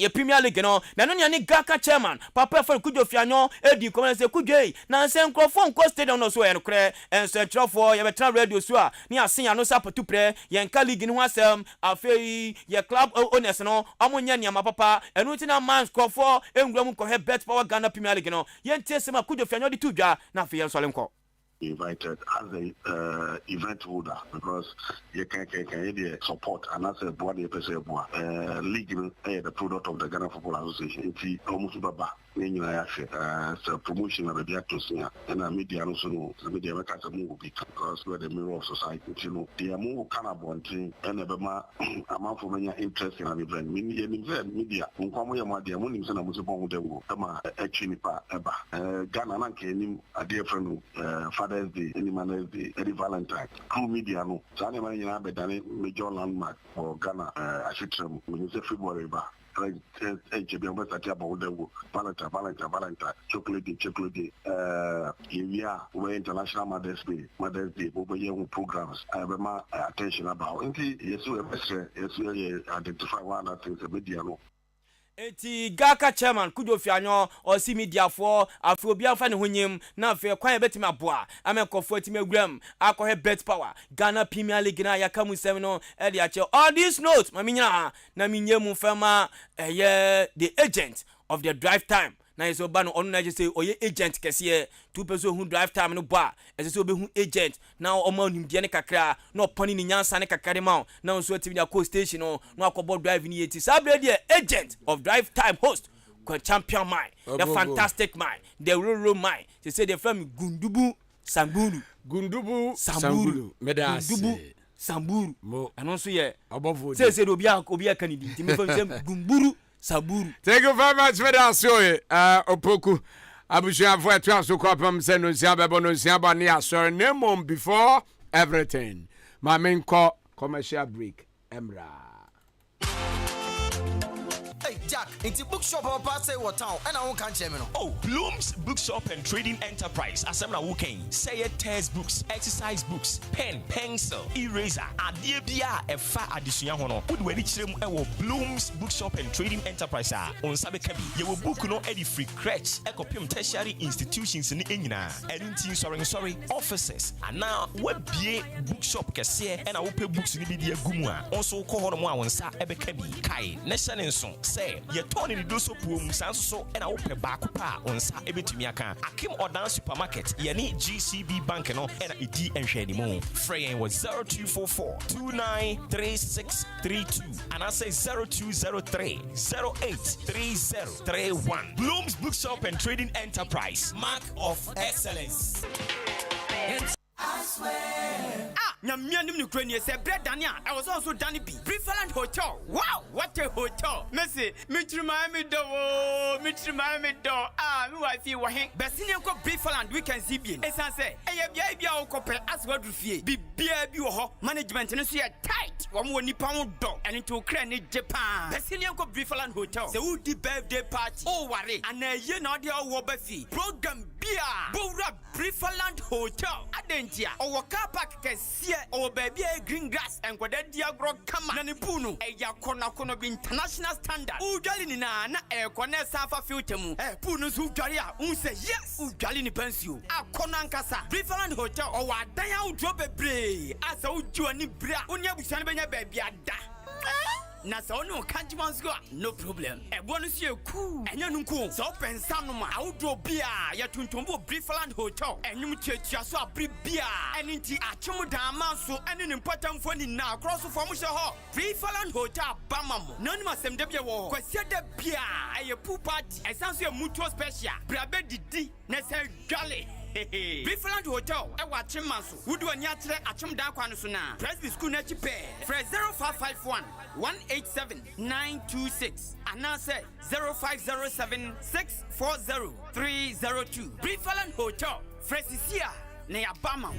ye Premier League no na no ne Gaka chairman papa for Kujo Fianyo edi comment say Kujei na nse nkrofo nko stadium no so ye no kre en central for ye betra radio so a ni asen ya no support pre ye nka league ni ho asem afei ye club owners no amonya ni ama papa enu ti na man nkrofo enguram ko he bet power Ghana Premier League no ye ntie sema Kujo Fianyo di tudwa na afei ye so lenko invited as a event holder because you can support and as a board league the product of the Ghana Football Association. It's almost baba. So promotion of the actors and media also the media makers move because we're the mirror of society. You know, they are more kind of wanting and amount for many interest in an event. Media, Ghana a dear friend, Father's Day, any Mother's Day, any Valentine. True media, no. So I'm a major landmark for Ghana. I should say, when you say February, Valentine, chocolate, yeah, where International Mother's Day, programs. I have my attention about. Yes, we identify one of the things the media know. Eti Gaka chairman kujo fianyo or si media for afrobia fa ne honyem na fe kwan betimi aboa amenkofo etimi agram akohe bet power Ghana Premier League na yakamu 7 no e de ache on this note maminya na minyemu fama the agent of the drive time na yeso ba no onu na je say oye agent kese 2 person who drive time no ba ese so be hu agent na o ma nimde ne kakra na oponi ni nyansa ne kakare ma na so timi na co station no akobo drive ni yeti sabre the agent of drive time host champion mind the fantastic mind the real mind they say the from Gundubu Samburu Gundubu Samburu and also yeah say obi kanidi timi fam say Gumburu Saburu. Thank you very much for that show. Opoku Abushia for a transfer copam send on Siaba no Siaba near sir name before everything. My main call commercial break. Emra. Hey Jack, it's a bookshop or pass what town and I won't catch him. Oh, Bloom's Bookshop and Trading Enterprise. Asemna Woken. Say it test books, exercise books, pen, pencil, eraser, adibia, a fa addition hono. Would we reach them Bloom's Bookshop and Trading Enterprise? On Sabekabi, you will book no any free crutch, ecopium tertiary institutions in the Engina, and in sorry, offices. And now what be bookshop kase and I will pay books in the Gumua. Also call on one sa ebekabi kai, National Song. Say, you're turning the doso poom, so and I open back on Sa Ebitumiaka. Akim or down supermarket, yani GCB Bank and ED and Shady Moon. Fraying was 0244 293632 and I say 0203 083031. Bloom's Bookshop and Trading Enterprise. Mark of excellence. I swear. Nyamianim no krani say bread Dania. I was also Danny B. Preferland Hotel. Wow, what a hotel. Messi, mitrima me do. Me wife wa hen. Besini ko Preferland weekend CBN. Esan say, bia bia o kopel as wadu fie. Bibia bi wo ho. Management no so tight. Wo mo nipa mo do. Eni to kra ni Japan. Besini ko Preferland Hotel. Say who di birthday party. Oh worry. Ana ye na de wo ba fi. Program bia. Bowra Preferland Hotel. Adentia. O car park kesi or baby green grass and what that diagro kama nanipunu a yakona be international standard. Ugali na kone safa filtemu punus ugalia say yes ugali pensio a konankasa Preferland Hotel or what daya drop a bray as a ujuani bra unya busan benya baby ada na so no kanji ones go no problem e bonus you cool enya nunku so pensa no ma awdo bia ya tuntumbo Preferland Hotel enyum chiachia so abri bia enti achemu dan man so ene ne mpatamfo ni na cross for mo ho Preferland Hotel bamamo nanu masem de bia wo kwasia de bia eye pool party esanso e mutual special brabe didi na se gale Preferland Hotel e wa chimanso wudu anya kire achum dan kwa no so na Presby School na chipe fresh 0551 187 926 and now say 0507 640 302 Preferland Hotel fresh here na yabama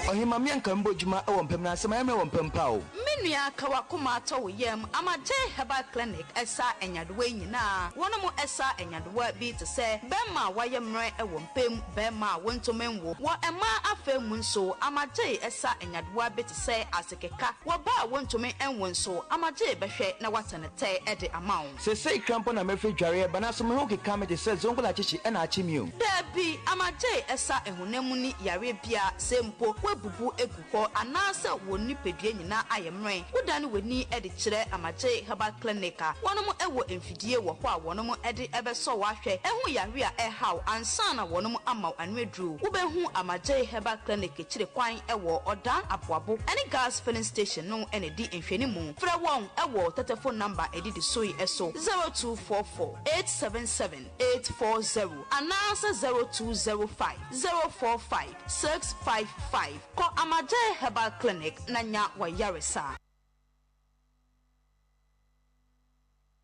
Ohimamia nkambo juma e wompem na asema emre wompem pa o menua kawa kuma ato yam amaje herbal clinic esa enyadowa nyina wonomo esa enyadowa bi te se bema wayemre e wompem bema wontomenwo wo ema afemu nso amaje esa enyadowa bi te se asekeka wo ba wontomen enwo nso amaje behwe na watenete e de amawo se krampo na mefe dware bana so me ho keka me de se zongola chichi e na achimio dabi amaje esa ehunemu ni yare bia sempo bubu egu hɔ anaasɛ wɔ nipadua nyinaa ayɛmmerɛ woda ne w'ani de kyerɛ amagye herbal clinic a wɔnom ɛwɔ mfidie wɔ hɔ a wɔnom de ɛbɛsɔ wahwɛ ɛho yare a ɛhaw ansa na wɔnom ama anweduru wobɛhu amagye herbal clinic kyerɛ kwan ɛwɔ ɔda aboabo ɛne gas filling station no ɛne di nhwɛni mu frɛ wɔn ɛwɔ telephone number ɛdidi so yi ɛso 0244 877 840 anaasɛ 0205 045 655 kɔ amagye herbal clinic na nya wayaresa.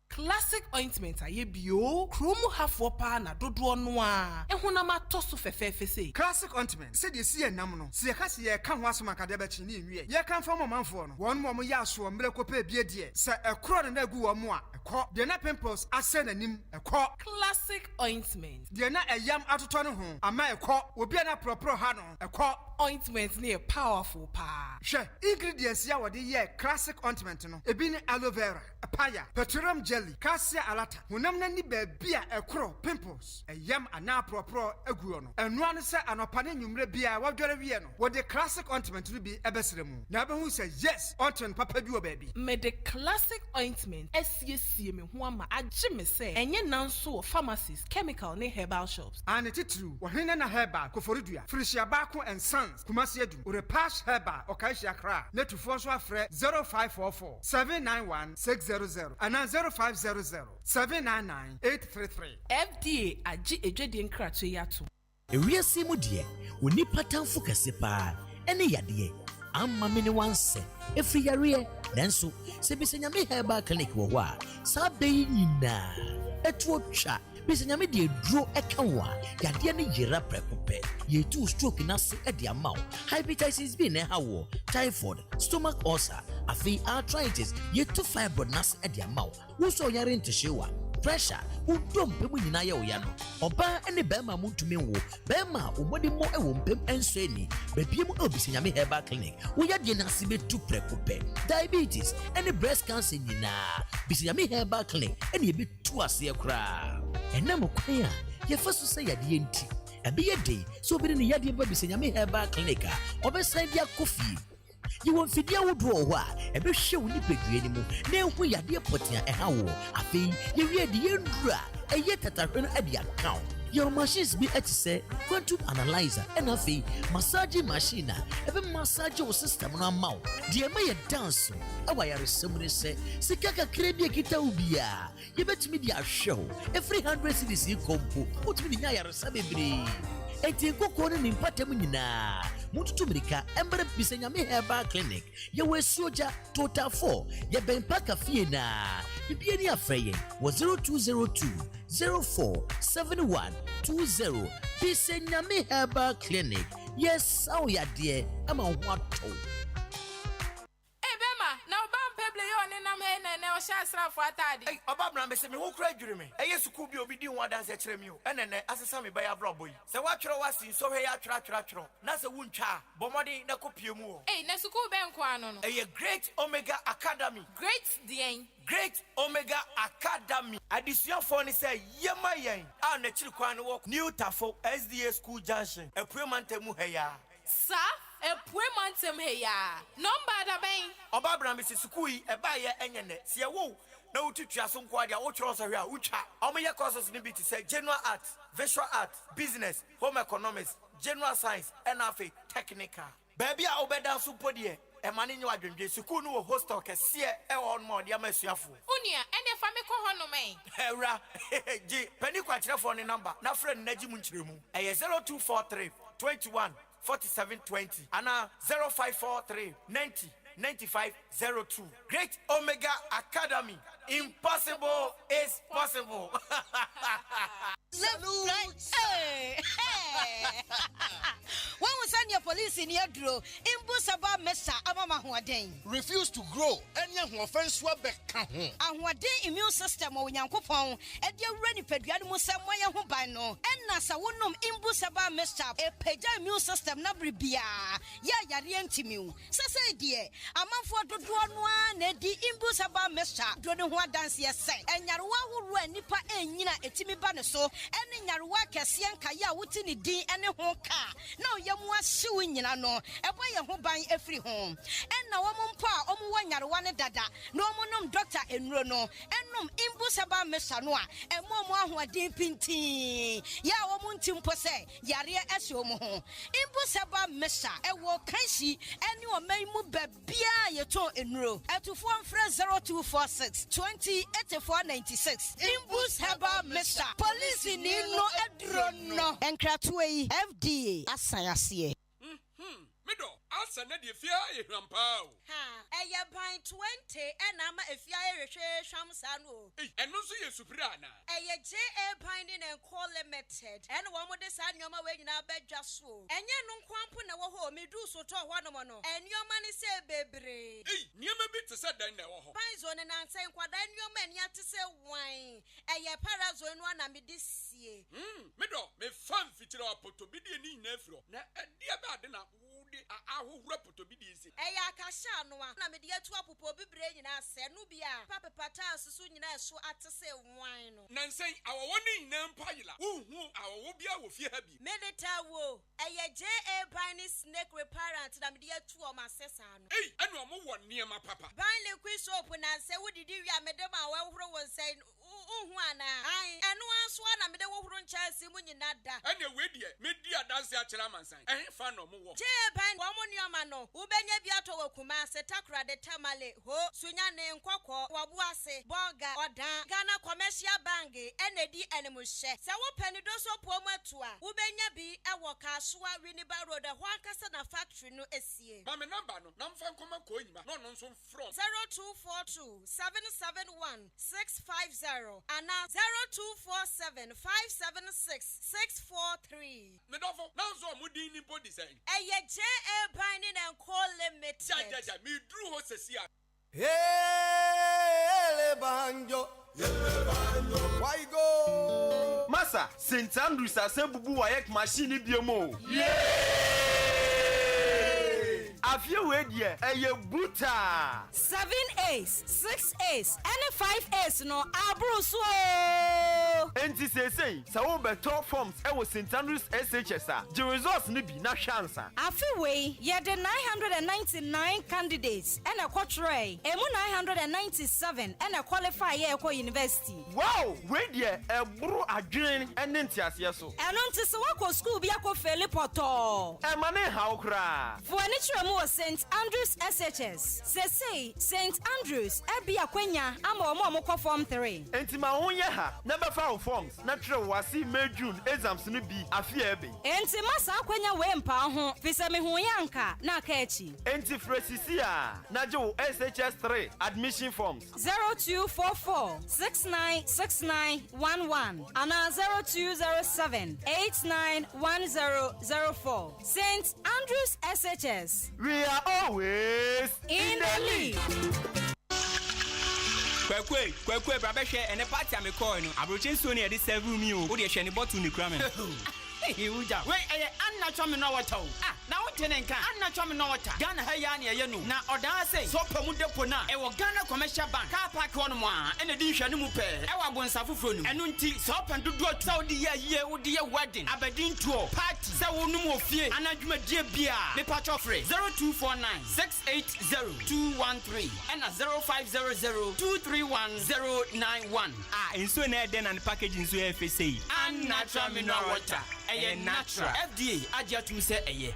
Classic ointment aye bio kromu hafo pa na dodo no a ehunama toso fefefe sei. Classic ointment se de si enam no se ka se ye ka ho asoma kade ba chi ni nwie ye kan fa momanfo no won mo ya so mre kopa bie de se ekro ne na gu wo mo a ekọ de na pimples ase nanim ekọ. Classic ointment de na eyam atoto no ho ama ekọ obi na propro ha no ekọ. Ointment ne powerful pa. Hwe ingredients ya wode ye classic ointment no ebi ni aloe vera, papaya, petroleum jelly, cassia alata. Honam na ni baabi a ekro pimples eyam ana propro aguo no. Enu ane se anopa ne nwumre bia wadware wie no. Wode classic ointment no bi ebesere mu. Na behu se yes, ointment papa bi wo baabi. Me the classic ointment esiesie me ho ama agye me se enye nanso pharmacies, chemical ne herbal shops. Ane titru, wo hene na herbal koforidua. Frisia ba ko and Kumasi Edu, Urepash Heba, Okaishi Accra, Netufo so afre 0544 791 600 and 0500 799 833. FDA aji ejedi nkrato yato. Ewiase mu de, oni patamfo kese pa, ene yade. Amma mene wanse, efri yare, nanso se bisenyame herbal clinic wo ho a, sa be nyina. Etu otwa bisenyame de duro ekanwa, yade ne yera prekope. Ye two stroke na se edi amao. Hepatitis B ne hawo, typhoid, stomach ulcer, afi arthritis, ye two fibroid na se edi amao. Wuso yare ntehyewa, pressure, udom pemu nyina ye oya no. Oba ene bema muntumi wo, bema omodi mo ewo mpem enso eni. Bebiem obisenyame herbal clinic. Wo yade na se betu prekope. Diabetes, ene breast cancer nyina. Bisenyame herbal clinic ene betu ase kra. Enam kwan a ye faso se yade enti. Ebiye day so be ni yade ba bisenyame herbal clinic a obesan dia kofi ye won fidia wodo ho a ebe hwe wo ni pedue ni mu na enhu yade potia eha wo afi ye wie de ye ndura eye tatahwe no ade account your machines be etise quantum analyzer and afi massage machine ebe massage wo system no amaw de ma ye dance awa ya resumne se sikaka kredi ekita ubia ye betimi di ahwe every 100 cedis kompo utimi nya ya resabebre eti kokko ne nimpatam nyina mututu mirika embre bisenyame herbal clinic ye wesuoja total 4 ye benpa kafie na bibie ni afreye wo 0202 047120 bisenyame herbal clinic yes aw ya de ama ho ato. Na obam peble yo ne nam he ne o sha asrafo atade. Ei obabra me se me wo kura adwure me. Eye suku bi obi di ho adanse kire me o. Enene asesa me baya brabo yi. Se wa twere wasi so hwe ya twere. Na se wuntwa bomode na kopie mu o. Ei na suku ben kwa no no. Eye Great Omega Academy. Great den. Great Omega Academy. Adisuafo ni se yema yen. A na chiri kwan wo New Tafo SDA School Junction. Epuemantemu heya. Sa epuemantem heya. Number da ben. Obabra me se suku yi eba ye enyene. Se wo na ututwa so nko ade wo twero so hwe a utwa. Omoye courses ni bi ti se general art, visual art, business, home economics, general science, and afi technical. Baby a obeda so podie. Emani nyi wadwendwe suku no wo hostel kese e won mo de amasuafo. Unia ene fa me ko hono men. Ewra ji pani kwa kirefo ne number na friend na ji mu nkiremu. Eye 0243 21 4720 and 0543 90 9502. Great Omega Academy. Impossible is possible. Hey. When we send your police in your draw, Imbusaba Mesa Amama Huaden. Refuse to grow, and young offense Wabeka. And what day immune system or Yankopon, and your ready pediatric somewhere who by no, and Nasa Wunum Imbusaba Mesa, a peja immune system Nabribia. Ya Yarientimu. Sasa dear, a month for the one na di imbus herbal mixture do ne ho adanse yɛsɛ enyarewa horo nipa enyina etimi ba ne so ene nyarewa kɛse nkae a wuti ne din ene ho ka na oyemu ahyew nyina no ɛbɔ yɛ ho ban efiri ho ɛna wɔn mpo a ɔmo wɔ nyarewa ne dada na ɔmo nom doctor enuro no ɛnom imbus herbal mixture no a ɛmo ahoɔden pintin ya ɔmo ntimpo sɛ yare ɛhyɛ ɔmo ho imbus herbal mixture ɛwɔ kanhyi ɛne ɔman mu babia yɛtɔ enuro ɛtufo mfrɛ 0246 20 8496 imbus herbal mixture police ni no aduro no enkratoe yi FDA asayase Mido, asa na de fia e hwampa o. Ha, eye ban 20 ena ma efia e hwehwe hwamsa no. Eno so ye supira na. Eye JA ban ni na call limited. Ene wo mo de sa nyoma we nyina badwa so. Enye no nkwampo na wo ho medu so to ho no mo no. Enyoma ni se bebre. Niema bi te se dan na wo ho. Ban zo ne na nsen kwada enyoma ani ate se wan. Eye parazo no na me de sie. Mido, me fan fitira apoto bi de ni nyina afiro. Na ade ba ade na ahohura potobidi isi eya akasha no na me de atu apopo bibre nyina se no bia papepata susu nyina eso atese wan no nansen awowo ni nyina mpayila uhu awowo bia wo fie ha bi medeta wo eya JA Bani snake reparent na me de atu o masesa no enu omo wo niema papa ban liquid soap na se wodidi wi amede ma wa horo won sai uhu ana ai enu anso na me de wo horo nchase mu nyina da ene we die me di adanse a kira mansan fa no mo wo ban wo mo nioma no ubenya bi ato wakuma se takra de tamale ho sunya ne nkokọ wabu ase boga odan Ghana Commercial Bank enedi enemuhye se wo panido so pomu atua ubenya bi ewo Kasua Winneba Road ho ankasa na factory no esie ma me number no na mfa nkoma ko nyima no no nso from 0242 771 650 and 0247 576 643 me dofo na zo mudin ni body say JA Binding and Call Limited. Ja, me drew ho sesia. Hey, banjo. Why go? Massa, St. Andrews asebubu wayek machine biomo. Afie we die eye buta 7 A's 6 A's and 5 A's no abruso enti sesei sa wo beto forms e wo St. Andrews SHS a the results ni bi na hwansa afie we ye the 999 candidates and a quatrain emu 997 and a qualify ye ko university wow we die e buru adwen ene ntiase so eno ntise wako school bi akọ felipoto e mane hawo kra for any tremu St. Andrews SHS. Say St. Andrews ebi akwenya ama omo ko form 3. Enti ma wonye ha na be fa forms na tre wasi May June exams no bi afia ebe. Enti masa akwenya we mpa ho fise me hu yanka na aka echi. Enti fresisi a na je wo SHS 3 admission forms 0244 696911 and 0207 891004. St. Andrews SHS. We are always in the league. Kwekwe brabehwe ene party amekọ no abrochen so na ye de serve me o wo de hwe ne bottle ni kura me Uja. Wait, Anna Chommy no water. Now Tenenka, Anna Chommy no water. Ghana Hayani, you know. Now, Oda say, so Pamudepona, and Ghana Commercial Bank, car park one more, and a dish and mupe. Our one Safufun, and until Sop and do Saudi year, would dear wedding, Aberdeen tour, party, so no more fear, and I do my dear beer, the patch of 0249 680 213 and 0500 231 091. In so near then and packaging so FSA. And natural mineral water. Natural. FDA ajatum say eye.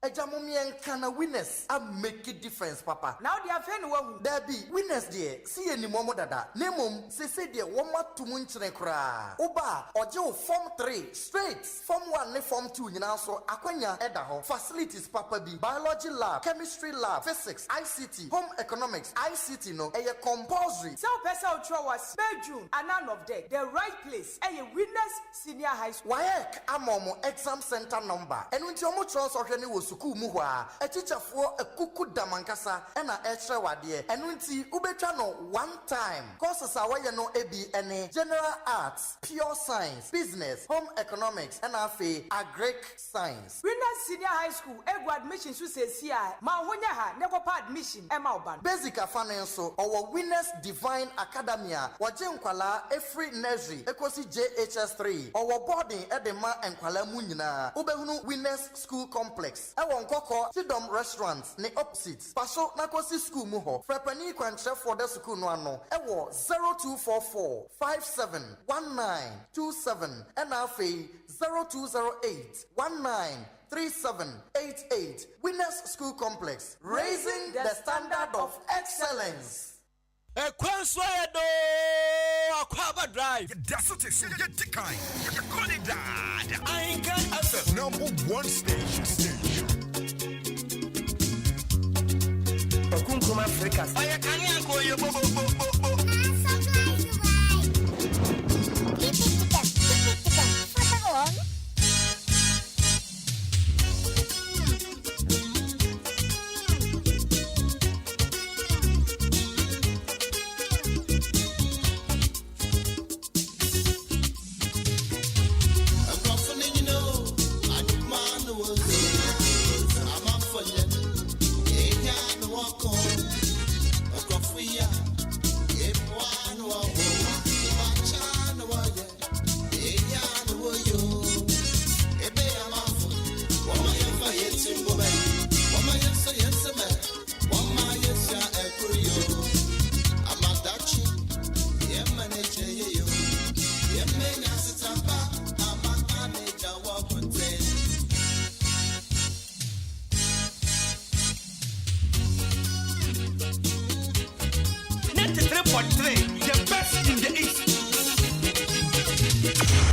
Ejamumi enkana winners a make a difference papa. Now they are friend wo there be winners there see any momo dada. Nemom se there one ma tumu nchire kra. Oba oje o form 3 straight form 1 ne form 2 nyina so akwanya eda ho. Facilities papa bi biology lab, chemistry lab, physics, ICT, home economics, ICT no eye compulsory. So person ultra was May June and none of them the right place eye winners senior high school. Wayek amomo exam center number. Enu nti omo transfer hwe ne wo suku mu hɔ a teacherfoɔ ekuku damankasa ɛna ɛkyerɛ wadeɛ ɛno nti wobɛtwa no one time courses a wɔyɛ no ebi ɛne general arts, pure science, business, home economics ɛna afei agric science. Winners Senior High School ego admission so sesi a ma wonya ha ne kopa admission ɛma oban. Basic afane nso ɔwɔ Winners Divine Academy a wɔgye nkwalaa every nursery ekosi JHS3 ɔwɔ boarding ɛde ma nkwalaa mu nyinaa wobɛhunu Winners School Complex ɛwɔ Nkɔkɔ Tidom Restaurant ne opposite paso nakosi school mu hɔ frɛpani kwankyerɛfoɔ de school no ano ɛwɔ 0244 571927 ɛna afei 0208 193788 Winners School Complex, raising the standard of excellence. Ekwansoedo Akwaaba Drive. That's what it's your kind. Call it that. Ahenkan FM. #1 station. Okunkum Africa. Oya kani anko ye bo. The best in the East.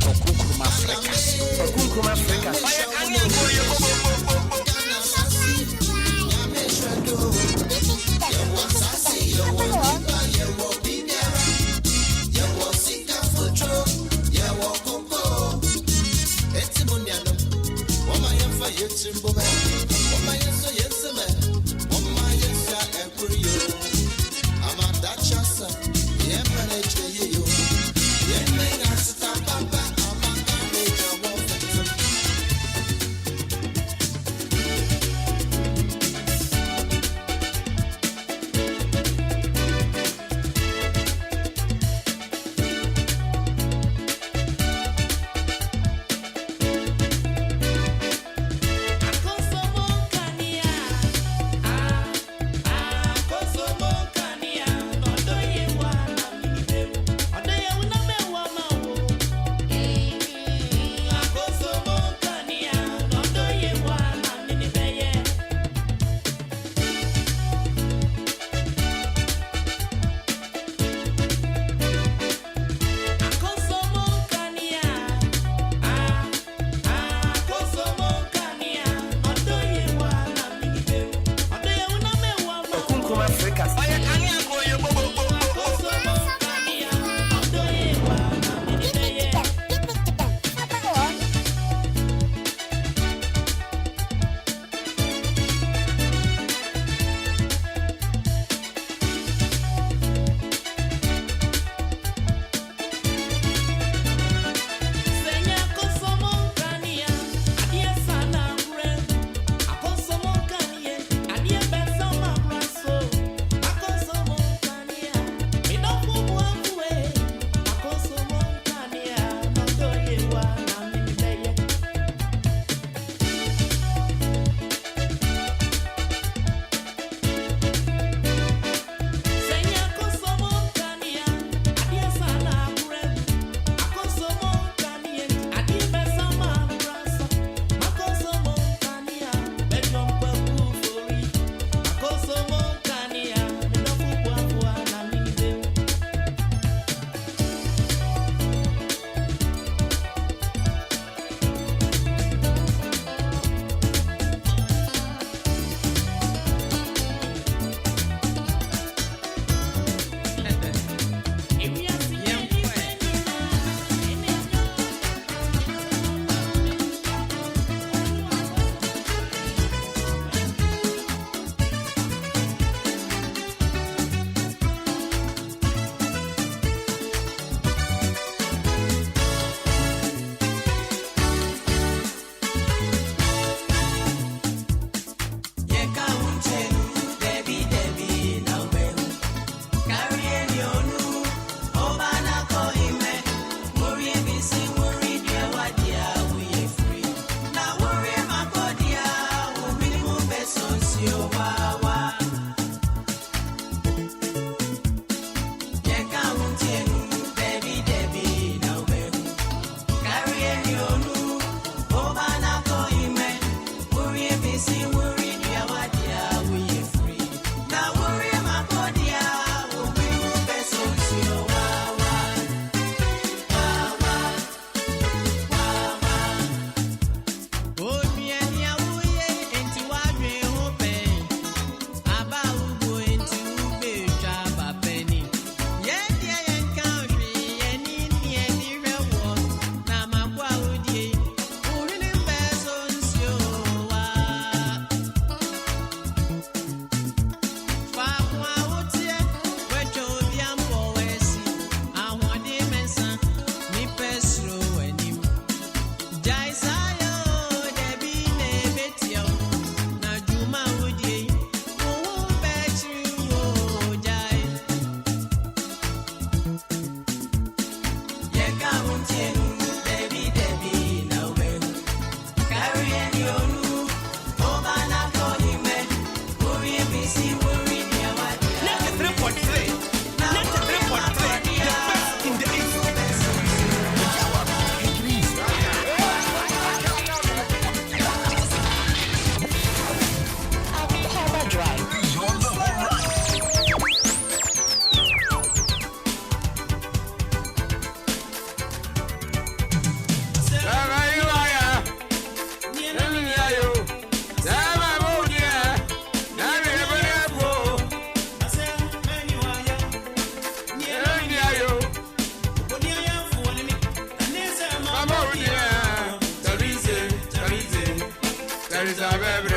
Okunkum Africa. Oya kani anko ye bo.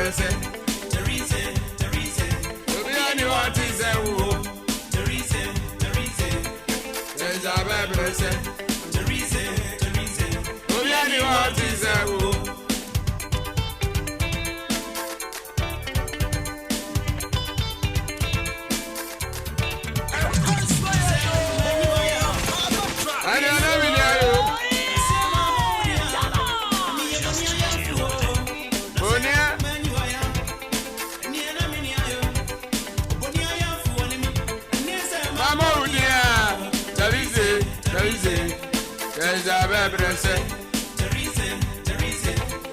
Teresa. Obiani what is a wo. Teresa. Teresa Teresa. Obiani what is a wo.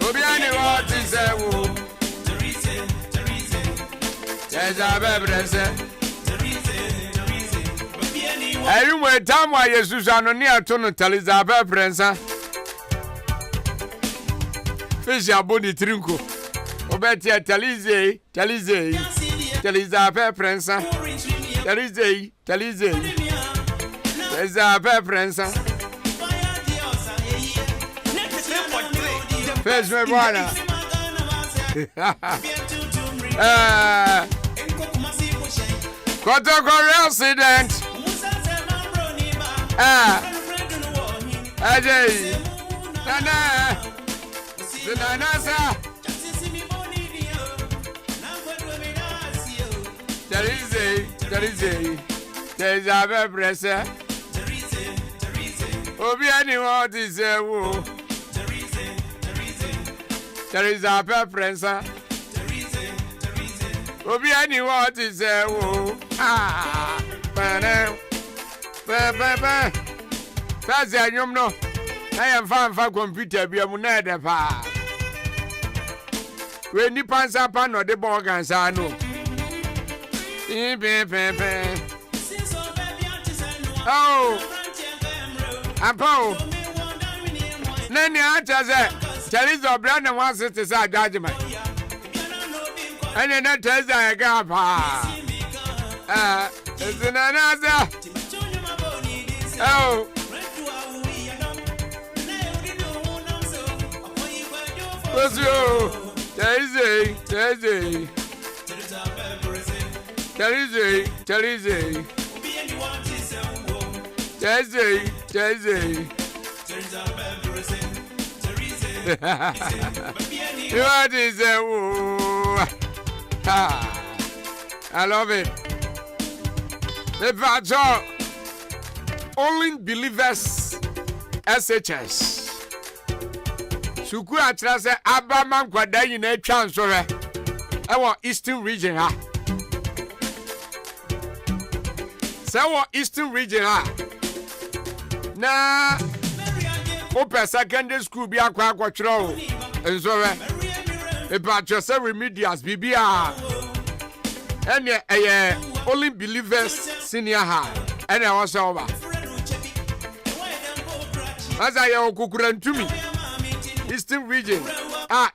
Obiani what is a wo. Ayumwe tamwa Yesus anoni atono Talizabe Prensa. Fish aboni trinko. Obeti Talize. Talizabe Prensa. Talize. Talizabe Prensa. Fish me bwana. Category accident. Ajay. Nana sir. There is a pressure. Obiani what is a wo. There is a pressure. Obiani what is a wo. That's a yum no. I am fan for computer be a munada pa. When you pass up on the borgans, I know. Oh, Apo. Nani answers tell his brand and wants to say judgment. And then that tells I got it's an answer. Oh, what's you? Tarize. What is a woo? I love it. The Vajo Only Believers SHS. Suku atrase Abaman kwada yin na transfer. I want Eastern region ha. Say Eastern region ha. Na open secondary school bi akwa kwatro. Enso re. E ba just remedials bibia. Ene Only Believers senior high. Ene wasa over. Asa ye okukurantumi. Eastern region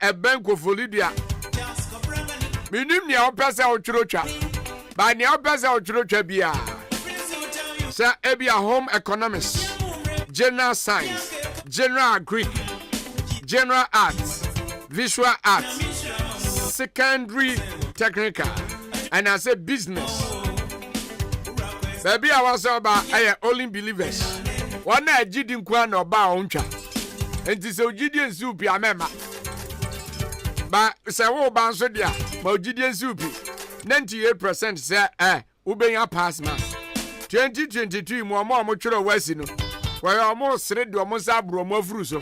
a bank of Lydia. Minim ni opesa ochurocha. Ba ni opesa ochurocha bia. Sa ebia home economics, general science, general Greek, general arts, visual arts, secondary technical, and I say business. Baby I was about Only Believers. One I didn't quite know about uncha. And this Ogidian soup, ya mema. But say, oh, bounce there, Mogidian soup. 98% say, Ubenya pass man. 2022, more mutual Westino. Where almost read almost abro fruso.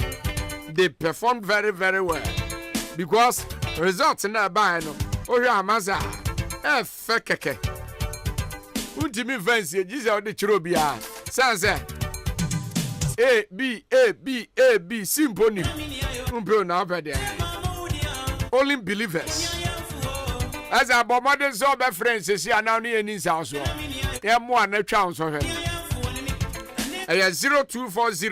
They performed very, very well. Because results in that buying, oh, yeah, Maza, fekeke. Ultimate fancy, Jesus of the Cherubia. Sansa. A B simple name. Now Only Believers. As a modern sober friends, see are now near his house. They have more no chance for her. 0240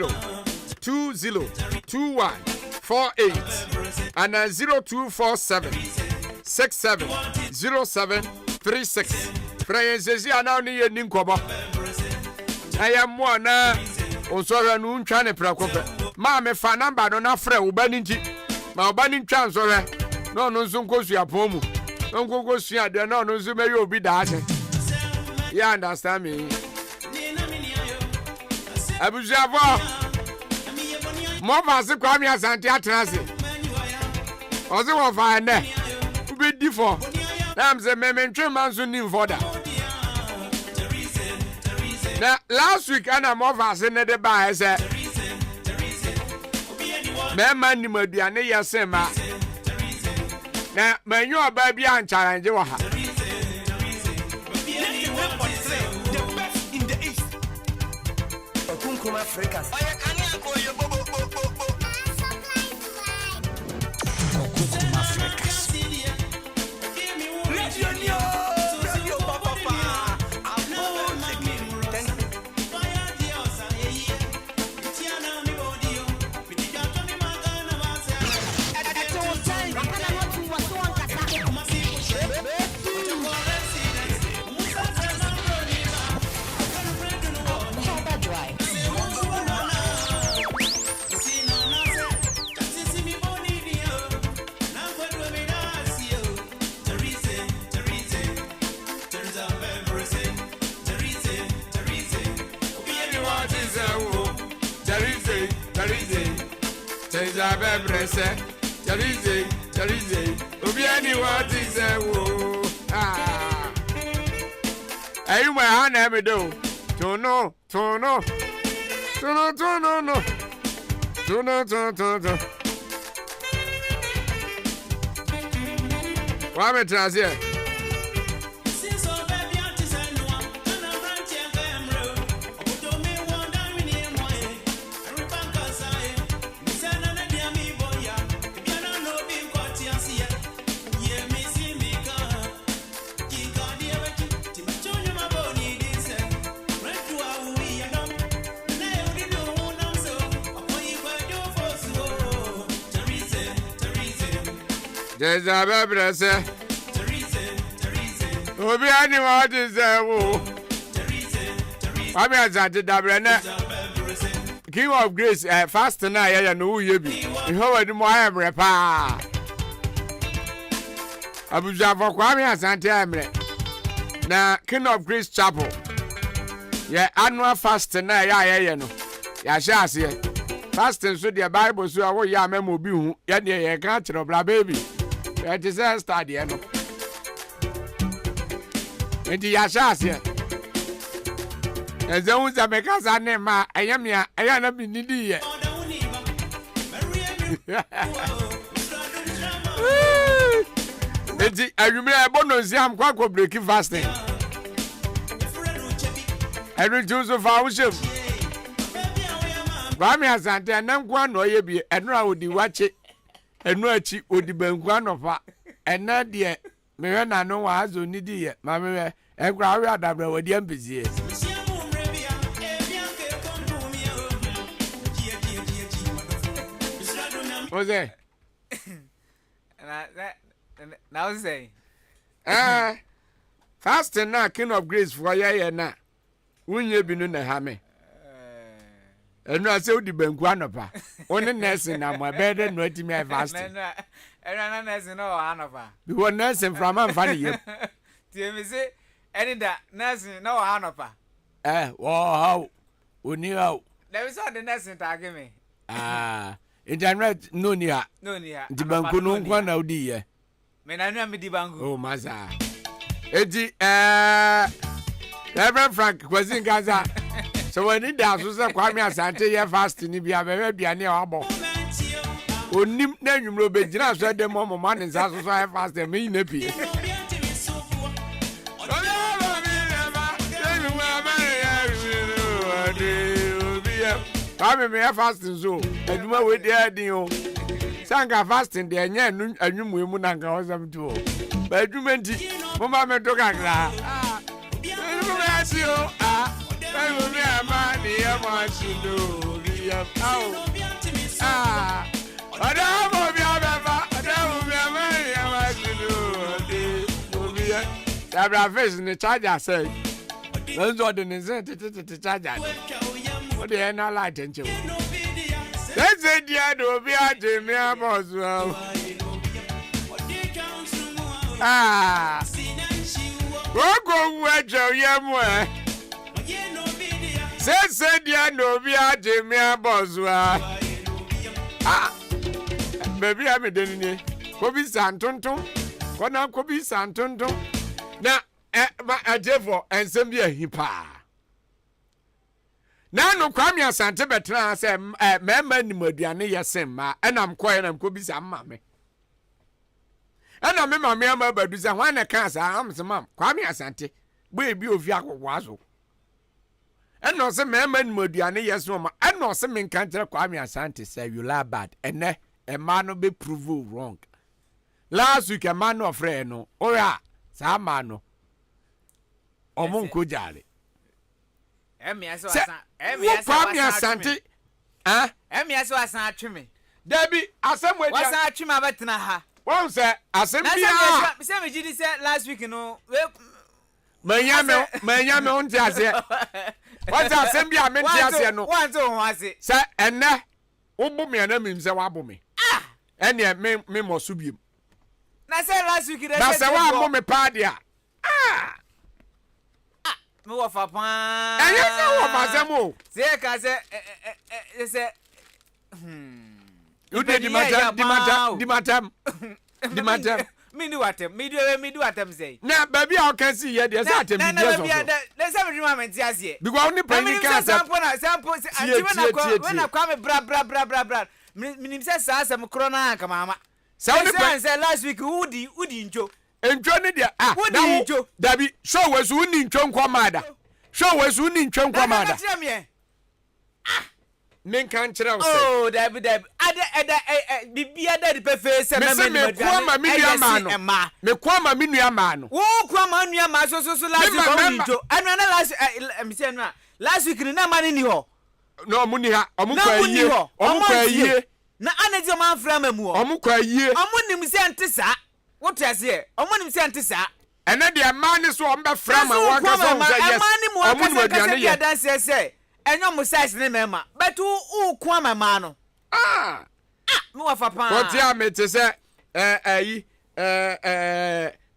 202148 and 0247 670736. Friends, see are now near Ninkoba. I am more now. Onso no ntwa ne prakope ma me fa number no na frɛ wo baninti ma wo banin twa nso hɛ no no nso nko sua pomu no nko sua de no no nso me yo bi da ase you understand me abusuafo mo fase kwa mi asante atrase oze wo fa ene be di for am say me ntwe man so nim for da na last week ana mo fase ne de ba ese me man ni maduane yesema na manyu oba bi an challenge wo ha Okunkuma Africans. Chalize, Obiani what is a woo. Ah, I my hand ever do. Tono. What am I trying to say? There's a baby say, Obiani what is a woo. I mean, I did that. King of Grace, fast tonight, I know you be. You heard more every pa. Abuja for Kwame Asante. Now, King of Grace Chapel. Yeah, annual fast tonight, I know. Ya shall see. Fasting so the Bible so I will ya memo be who, yet ye can't of baby. It is a study, and the Yashas here. As those are because I name I am here, I am not been needy yet. I remember bonus, I'm quite breaking fasting. I reduce of our ship. Rami has and I'm going to be and now would watch it. And no chi odi bankwan ofa ena de me we na no wa azo ni di ye ma me we e kra we adabra wadi ampezie Oze now say fasting na King of Grace for ye na unye binu na ha me enu ase odi banku anopa oni nursing na mo bede no atimi I fasting na nursing no anopa bi won nursing from am fa ne yem tie me say eni da nursing no anopa wo oni how there is all the nursing tag me internet no ni ha di banku no nkwa na odi ye me na nu me di banku oh maza edi Reverend Frank kwazin gaza so when it does so Kwame Asante ye fasting ni bia be bia ne abo onim na nwumro be gina so dem mo man nsa so so fasting me na pie Kwame me fasting so aduma we dey adin o sanga fasting dey nya anwumu emu na nka osam tu o ba aduma nti mo ma me to kakra I will be a man, the Amashino, the I don't be a man, I will be a man, face in the charger say. Those are the charger. What the hell, light and chill. That's it, yeah, do be a Jimmy Boswell. Ogo wajo yemwe. Se dia no bi aje mi abozwa. Baby am denini. Ko bi santonton. Ko na ko bi santonton. Na ma ajefo ensem bi ahipa. Na no Kwame Asante betra se mema nimaduane yesem ma enam koye nam ko bi sa mame. Ena me mame ama badu se hwan na kan sa am se mam Kwame Asante bo ebi ofi akwazo. Ena se mema nimaduane yesem ma ena se me kan tere Kwame Asante say you lie bad ene e ma no be prove wrong. Last week a man of friend no oya sa ma no omo nko jare. Kwame Asante Emiaso asan atweme Dabi asem we wasan atweme abetena ha won say asem bia me say me gidi say last week no manya me on ti ase what asem bia me ti ase no wan to ho ase say enne wo bu me na mim say wa bu me ene me mo so biem na say last week na say wa bu me pa dia me wo fa pa eye say wo fa sem o say ka say you dey di matam me do atem say na baby how can see here dey say atem bi so na say me dream ment ase because only panic can sample anti when na kwa me bra minim say sa asem kro na aka mama say last week udi njo enjo ni dia na njo dabi show we so uni njo nkwamada show we so uni njo nkwamada men kan kire o say oh dabi bibia da di pefe se me kwa ma minua ma no me kwa ma minua ma no wo kwa ma nua ma so last week uni njo anu na last me say no last week ni na ma ni ho no mu ni ha omu kwa yie na anedi o man fra mamu o omu kwa yie omu nim se ntesa what you say omu nim se ntesa ene de man ni so o be fra ma wan ka so say yes omu ni aduane ye dan say enyo mo size ne mema but u kwa mama no me wa fa pa what ya me te say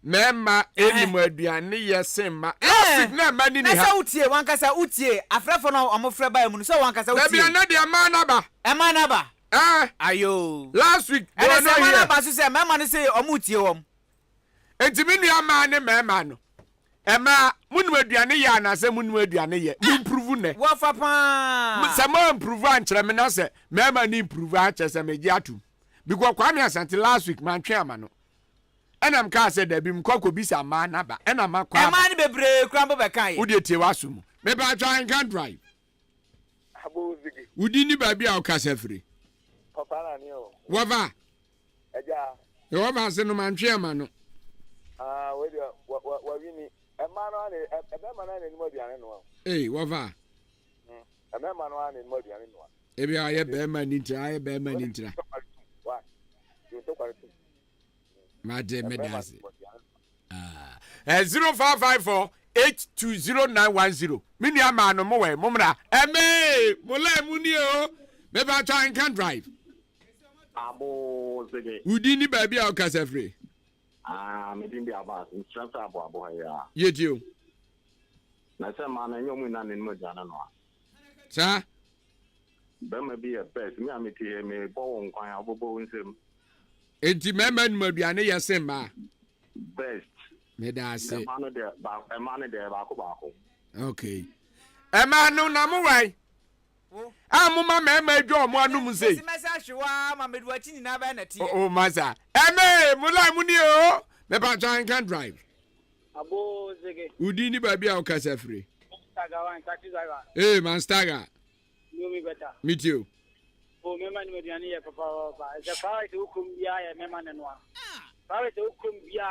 mema eni mo aduane ye semma last na ma ni ha na say utie wan ka say utie afrefo no omo fra ba mu no so wan ka say utie na bia na de man na ba ayo last week no here ba so say mema no say omo utie wom enti me nua ma ne mema no ema munu aduane ye na say munu aduane ye improve ne wo fa pa say ma improve an kire me na say mema ni improve a kire say me gi atum because Kwame Asante last week man twa ama no enam ka say da bi mkoko bi sa ma na ba ena ma kwa ema ni bebre krambo be kan ye wo de tie wasum me ba try can drive abo zigi udi ni ba bi a o ka safri papa na ni o wava eja e wava se no man twa ama no we de wa wini ema no ane ebe ma na ni mo biane no wava ebe ma no ane ni mo biane no e bi aye be ma ni ntira wa you to kwari Madam Medasi. 0554 820910. Minia mano mo we momra. Eme, mola muni o. Me ba try and can drive. Abo zege. Udini baby a okasa free. Me din bi aba, instructor abo ya. Yetio. Na se ma na nyomu na ni mo jana no. Sa? Be ma bi e best, me ameti e me bo won kwan abobo nsem. Enti mema ni maduane yesem ma. Best. Me da se. Emano de ba ko. Okay. Emano na mo wai. Amuma mema edwo mo anum sei. Si mesa hwewa ma medu achi ni na ba na tie. Oh masa. Eme mulai muni o. Me ba try can drive. Abo zege. Udi ni ba bia o kasa free. Staga wan taxi driver. Man Staga. Me better. Meet you. Oh, mema ni mediani ya papa. Ese fara te ukumbia ya mema ne noa. Fara te ukumbia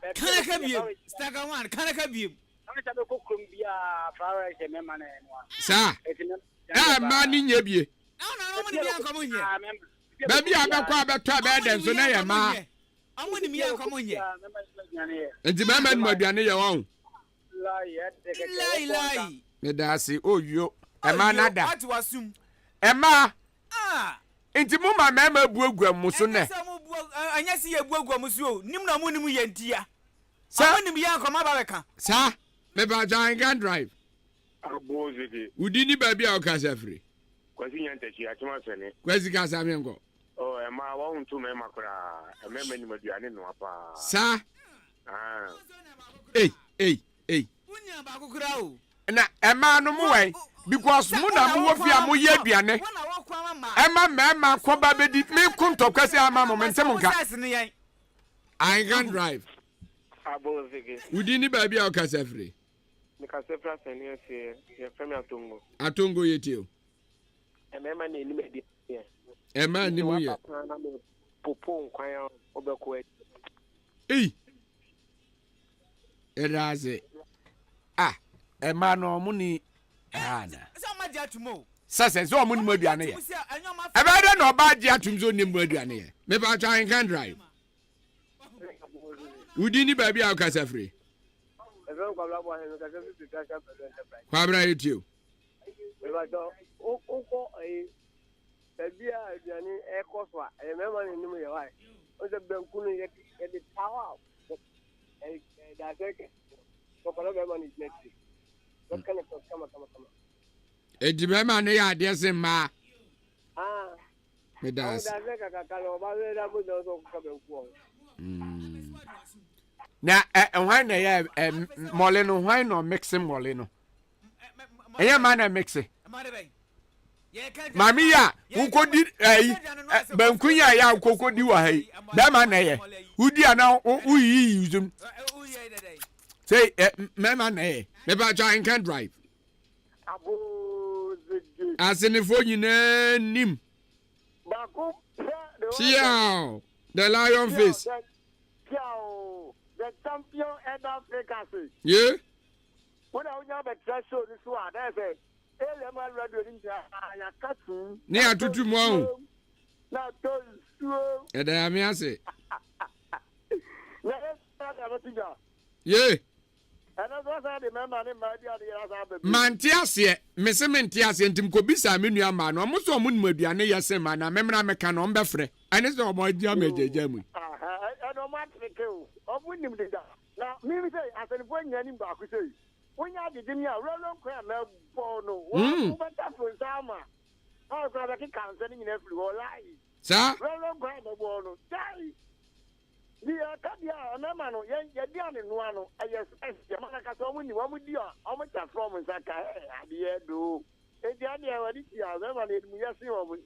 be. Kana ka biem. Staga wan, kana ka biem. Kana ta be ukumbia fara te mema ne noa. Sa. Ma ni nye bie. No, mo ni bia ko mo nye. Ba bia be kwa be to be den so na ye ma. Amu ni bia ko mo nye. Enti mema ni mediani ya won. Lai. Me da se oyo. Ema nada. What wasum? Ema. Enti mo ma mema bu agua mo so ne. anya si ebuagu amusuo nim na mu nim ye ntia sa nim ya nkoma ba beka sa me ba Ahenkan drive abozege udini ba bia o kasa free kwasi nyanta chi atuma sene kwasi kasa me ngo oh e ma wa untu me makura e me mani maduane no apa sa unya ba kokura o na ema no mu wai because mu na mu wo fi amu ye aduane ema mema ko ba bedi me kunto kwasi ama mo mente mo nka Ahenkan drive abozege udini ba bia o kasa free me kasa fra sene se ye fami atongo yetio emema na eni medi ema ni mu ye popo nkwan obeko eraze ema no mu ni ana so ma dia tumo sase so mu ni maduane ye eba de no ba dia tum so ni maduane ye me ba Ahenkan drive udini ba bia o kasa free kwabra yetio uko tabia yani ekoswa mema ni nimu ye wai o de benkunu ye de power da seke ko pala mema ni next ko kana kama edi mema ne ya de se ma me das da seke kakalo ba we da go do ko benku na hwan na ya mole no hwan no mixing mole no eya man na mixe mami ya ukodi bankunya ya ukokodi wa hai da man na ye udi ana uyi uzum say mema na ye me ba Ahenkan drive asenefo nyina nim Ciao the lion face the champion and Africa. Yeah. When I was at show this one, I said, Eleman radio in Yakatu. Near to tomorrow. Now, those and I may say, yeah. Mantiasie, Messementias and Tim Kobisa, Minia man, almost a moon mediane yasema, na memra mecano on befre, and it's no more jamage, Jamie. I don't want to kill. Of winning the now, me say, as a when you're in back, say, when you did in your roll cram, no, but that's for Sama. I'll grab a counseling in every lie. Sir, roll cram the ball, die. Yeah, Namano, Yan in one. I guess, Yamaka, so when you want with you, how much from Zaka, I did do. And the idea of it, yeah, never need me, yes, you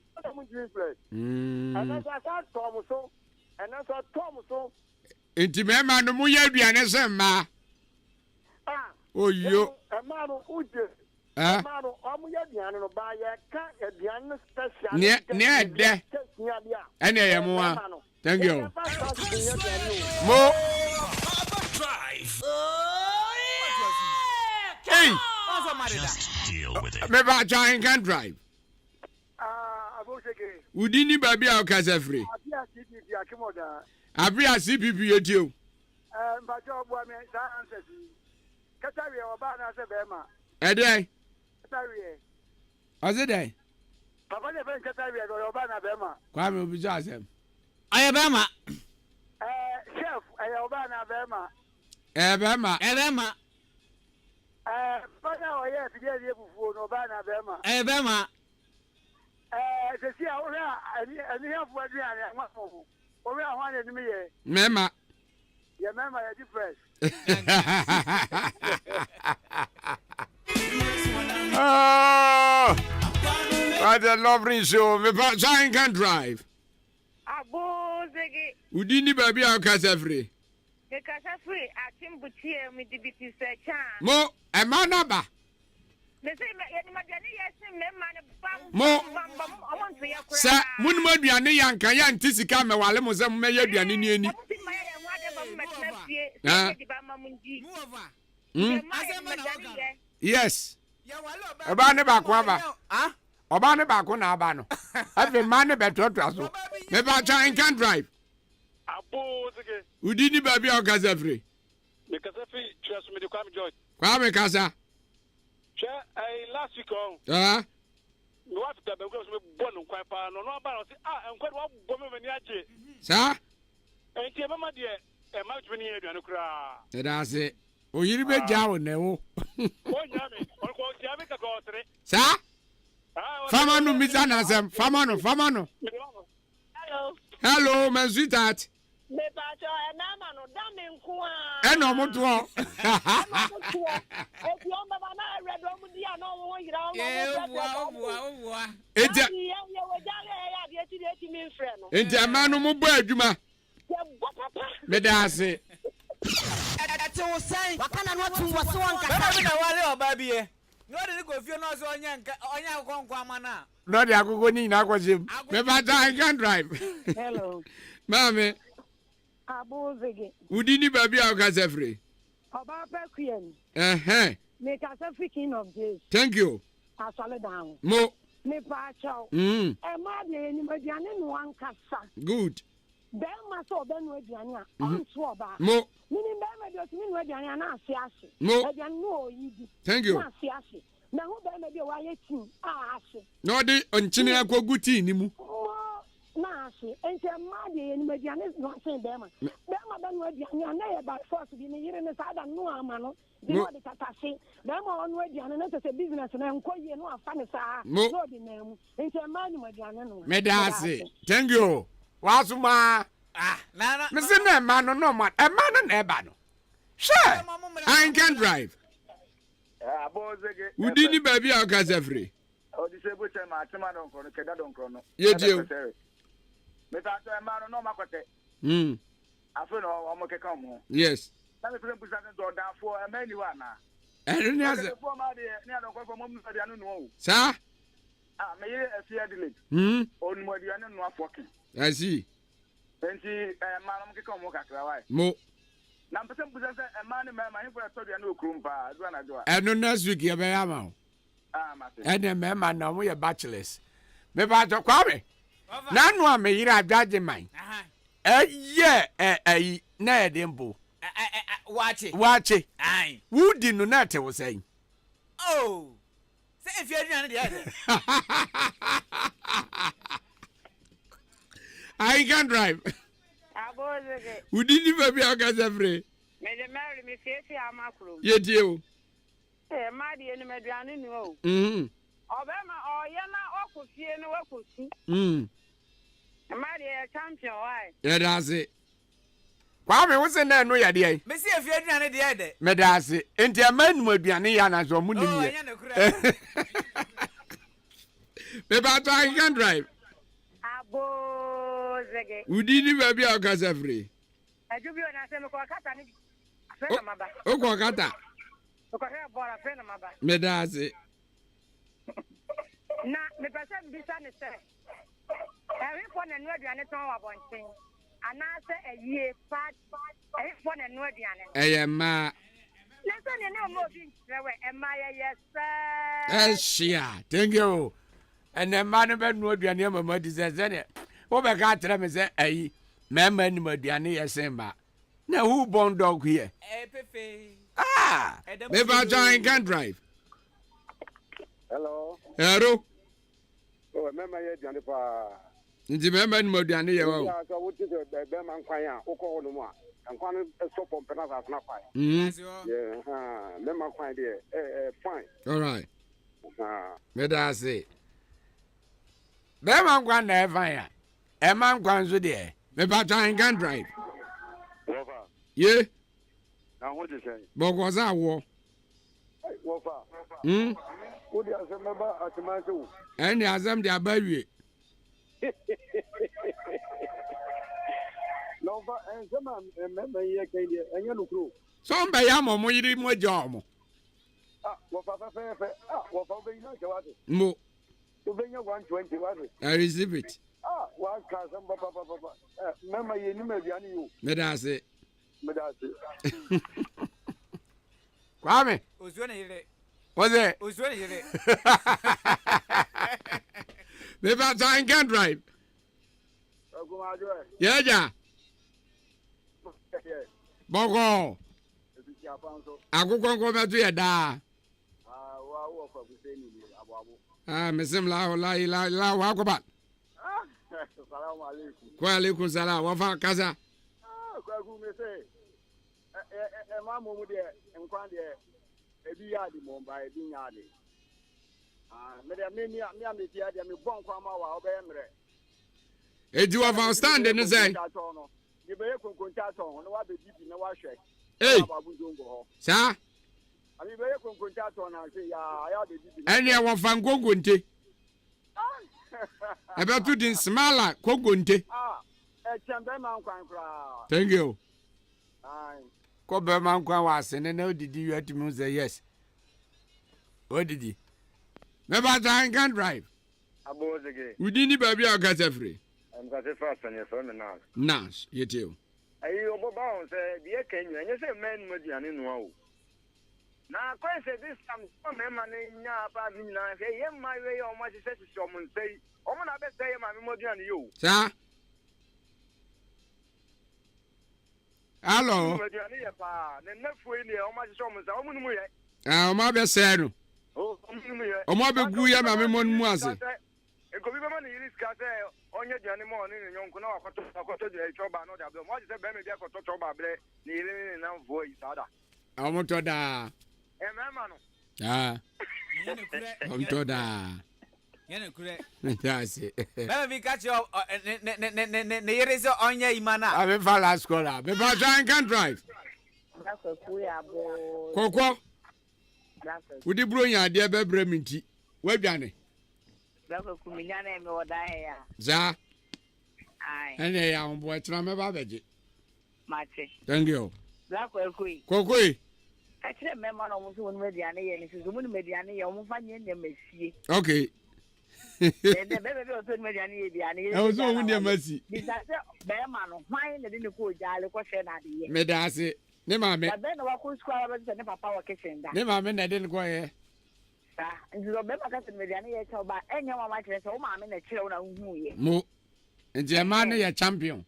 play. And that's what Thomas, and that's what Thomas. Inti mema no mu ya aduane se ma oyo amano uje amano amu ya aduane no ba ya ka aduane special ne de ene ye mo thank you mo drive hey just deal with it me ba Ahenkan drive aboseke udini baby a okasa free Abria CPP yetio. Mbajo bo me sa answers. Katawe oba na se bema. Edai. Katawe. Azedai. Papa de ben katawe do oba na bema. Kwa me obi asem. Aye bema. Chef aye oba na bema. Bema. Bana oye fide de bufu no oba na bema. Bema. Se si awora ani hafu aduane amafo. Owe ahwan de me ye. Mema. Ye mema ye different. Oh, what a lovely show. Me ba Ahenkan drive. Abozege. Udini baby a kasa free. Me kasa free atimbutie me dibiti secha. Mo emana ba. Me say me ye ma dani yesim me ma ne bam. Mo sa mun ma duane yankan ya ntisika me wale mo zam me ya duane ni ani. Yes. Oba ne ba ko aba. Oba ne ba ko na aba no. Afi ma ne beto to aso. Me ba Ahenkan drive. Abozege. Udini baby a kasa free. Me kasa free trust me de kwam joy. Kwa me kasa. Last week on. no what the because me born on quite pa no about say and quite what bomb me ni aje Sir? And tie mama de e ma tumi ni aduane kura. That's it. O yiri be jawo ne wo. O nya me, o ko tie me ka ko tere. Sir? Fama no misa na sem. Fama no. Hello. Hello, my sweetheart. Me pa cho e na ma no da me nko a. E no mo to. E ti o baba na redo mu dia no wo yira o mo. Enti ye wo jale ya de ti mi frɛ no. Enti ama no mo bo adwuma. Me da ase. Ati wo sai. Wakana no tu wo so nka. Baba na wale oba biye. No de ko fie no so onya akonkwo amana. No de agogo ni na akwajim. Me ba I can drive. Hello. Mame. Abuzege. Udini baby a ka sefre. Oba pa kuen. Me ka se king of days. Thank you. Asale down. Mo. Me pa chow. Mm. E ma de ni mediane no ankasa. Good. Be ma so be no aduane a on so oba. Mo. Mini be ma de otimi no aduane na ase ase. Mo. Aduane no oyidi. Thank you. Na ase ase. Na ho be ma de wa ye tin ase. No de onchine akogu tea ni mu. Na ase. Ente ma de ni mediane no ase be ma. Be ma be no aduane na ye by force bi ni yire ne sa da no ama no. Di no de tatase. Be ma no aduane na te business na nkoye no afa ne sa. No de na mu. Ente ma ni aduane no. Me da ase. Thank you. Wasuma. Nana. Me say na man no man. E man na e ba no. Sure. I can drive. Abozege. Udini baby a ka sefre. O di se bo che ma atema don krono keda don krono. Ye dio. Me ta to e ma no makote. Afi no o mo keka mo. Yes. Na me pele busa do dan fo e ma ni wa na. E ni ase. Fo ma de ni adon ko mo mu de anu no. Sa? Me ye afia delay. Onu mo de anu no afoki. I see. Enti ma no keka mo kakra wa. Mo. Na mpese mbuza se ma ni ma hin for to de anu okrumpa do na do a. Eno next week ye be ya ma. Mate. Ene me ma na mo ye bachelors. Me ba to kwa me. Na no a me yira adwaje man. Ye na e dembo. Wache. Ai. Wudi no na te wo sai. Oh. Say if you are de I can drive. Abozege. Udini baby a ka sefre. Me de marry me fiesi amakro. Ye die o. Ma de ni meduane ni o. Obema oye na okofie ni wakosu. Ma de champion why? Ye da se. Kwa me wo se na no ya de ai. Me si afia aduane de de. Me da se. Enti amanu aduane ya na so mu ni ye. Anya na kura. Me ba to I can drive. Abozege. Udini baby a ka sefre. Ajubi ona se me ko kata ni. Fena maba. O ko kata. O ko he bora fena maba. Me da se. Na me pese mbisa ne se. Ewe ko na nu aduane ton wa bonten. Ana se eyie fat. Ewe ko na nu aduane. Eye ma. Na so ne ne mo bi ntrewe e ma ye Shia. Thank you. And the man be no aduane mama di se ne. Wo be ka tere me se ayi. Mama ni aduane ye semba. Na who born dog here? Pepe. Me ba I can drive. Hello. Hello. Oh, mama ye diane pa. Nti mama ni aduane ye wa. Ya so wo ti be man kwan a wo ko no mu a. Nkwan so pompe na za na kwan. Yeah, mama kwan de fine. All right. Me da say. Be man kwan na fine a. E man kwan so de. Me ba I can drive. Wofa. Yeah. Na what you say? Boko za wo. Wofa. Wo di asem ba atema se wo. Eni azam de abawie. Lova enzema meme ye kende enye nukru. So mbe ya mo yiri mo ja mo. Wofa fe. Wofa be ina jawate. Mo. To be nya 120 wate. I receive it. Wa ka sam ba. Meme ye ni me biani yo. Me da se. Kwame. Ozuone yire. What's it? Ozuone yire. Me ba I can drive. Yeah, ja. Boko. Akukon ko metu ye da. Wa wo kwa kuseni ni abu. Mesim la Akwaaba. Assalamu alaikum. Wa alaikum salam. Wa fa kaza. Kwa ku me say ma mo mu de nkwan de ebi ya di mo ba ebi nya de. Me de me dia de me bon kwa ma wa obeye mre. Eji wa fa stand ne say. Ye be konkonta ton no wa be bibi na wa hwe. Hey. Babu jongo ho. Sa? Abi be konkonta ton na say ya be bibi. Ene wa fa ngongonte. Ebe tu din smala kogonte. Chambe man kwan kra. Thank you. Aye. Ko be man kwan wa sene na odidi you at me say yes. Odidi. Me ba Ahenkan drive. Abozege. Udini baby agata free. I'm got a fast and yes on now. Nash, yetio. Ayi obo ba on say die kenyu enye say men modiane no o. Na kwen say this time so men man nya ba bi na say ye ma we o ma se se so mo say. O mo na be say ma me modiane yo. Sa? Hello. Modiane ye pa. Ne nafu ni o ma se so mo say o mo nu mu ye. O ma be say no. O mo nu mu ye. O ma be gu ya ma me mo nu mu ase. Eko bi be ma ni risk say onye duane mo ni nyonko na akoto de choba no da be mo se be me bi akoto choba bre ni ile ni na vo yi sada. O to da. Mema no. Yene to da. Yene kure. Ntase. Baba bi catch you ne yere se onye imana. Abi fa last caller. Be ba Ahenkan drive. That's a kuya bo. Kokwo. Udi bro nya de be bre minti. Wadwane. That's a kuminya na me oda ya. Za. Ai. Ene ya mbo tra me ba beje. Mate. Thank you. Black Kui. Kokoi. Actually, me man almost one mediane ye ni so mun mediane ye omo fa nye mesie. Okay. The baby also mediane ye biane ye. I was on the mercy. This say be man no hwan na de ne ko jale ko hwe na de ye. Me da ase. Ne ma me. Da be na wa ko square ba se ne papa wa kitchen da. Ne ma me na de ne ko ye. Sa, nzo be ma ka se mediane ye cho ba enya wa ma kire se o ma me na kire na hu ye. Mo. Nje ma ne ye champion.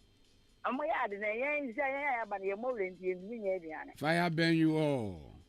Amo ya de na ye nse ya ba na ye mo renti enzi nye biane. Fire burn you all.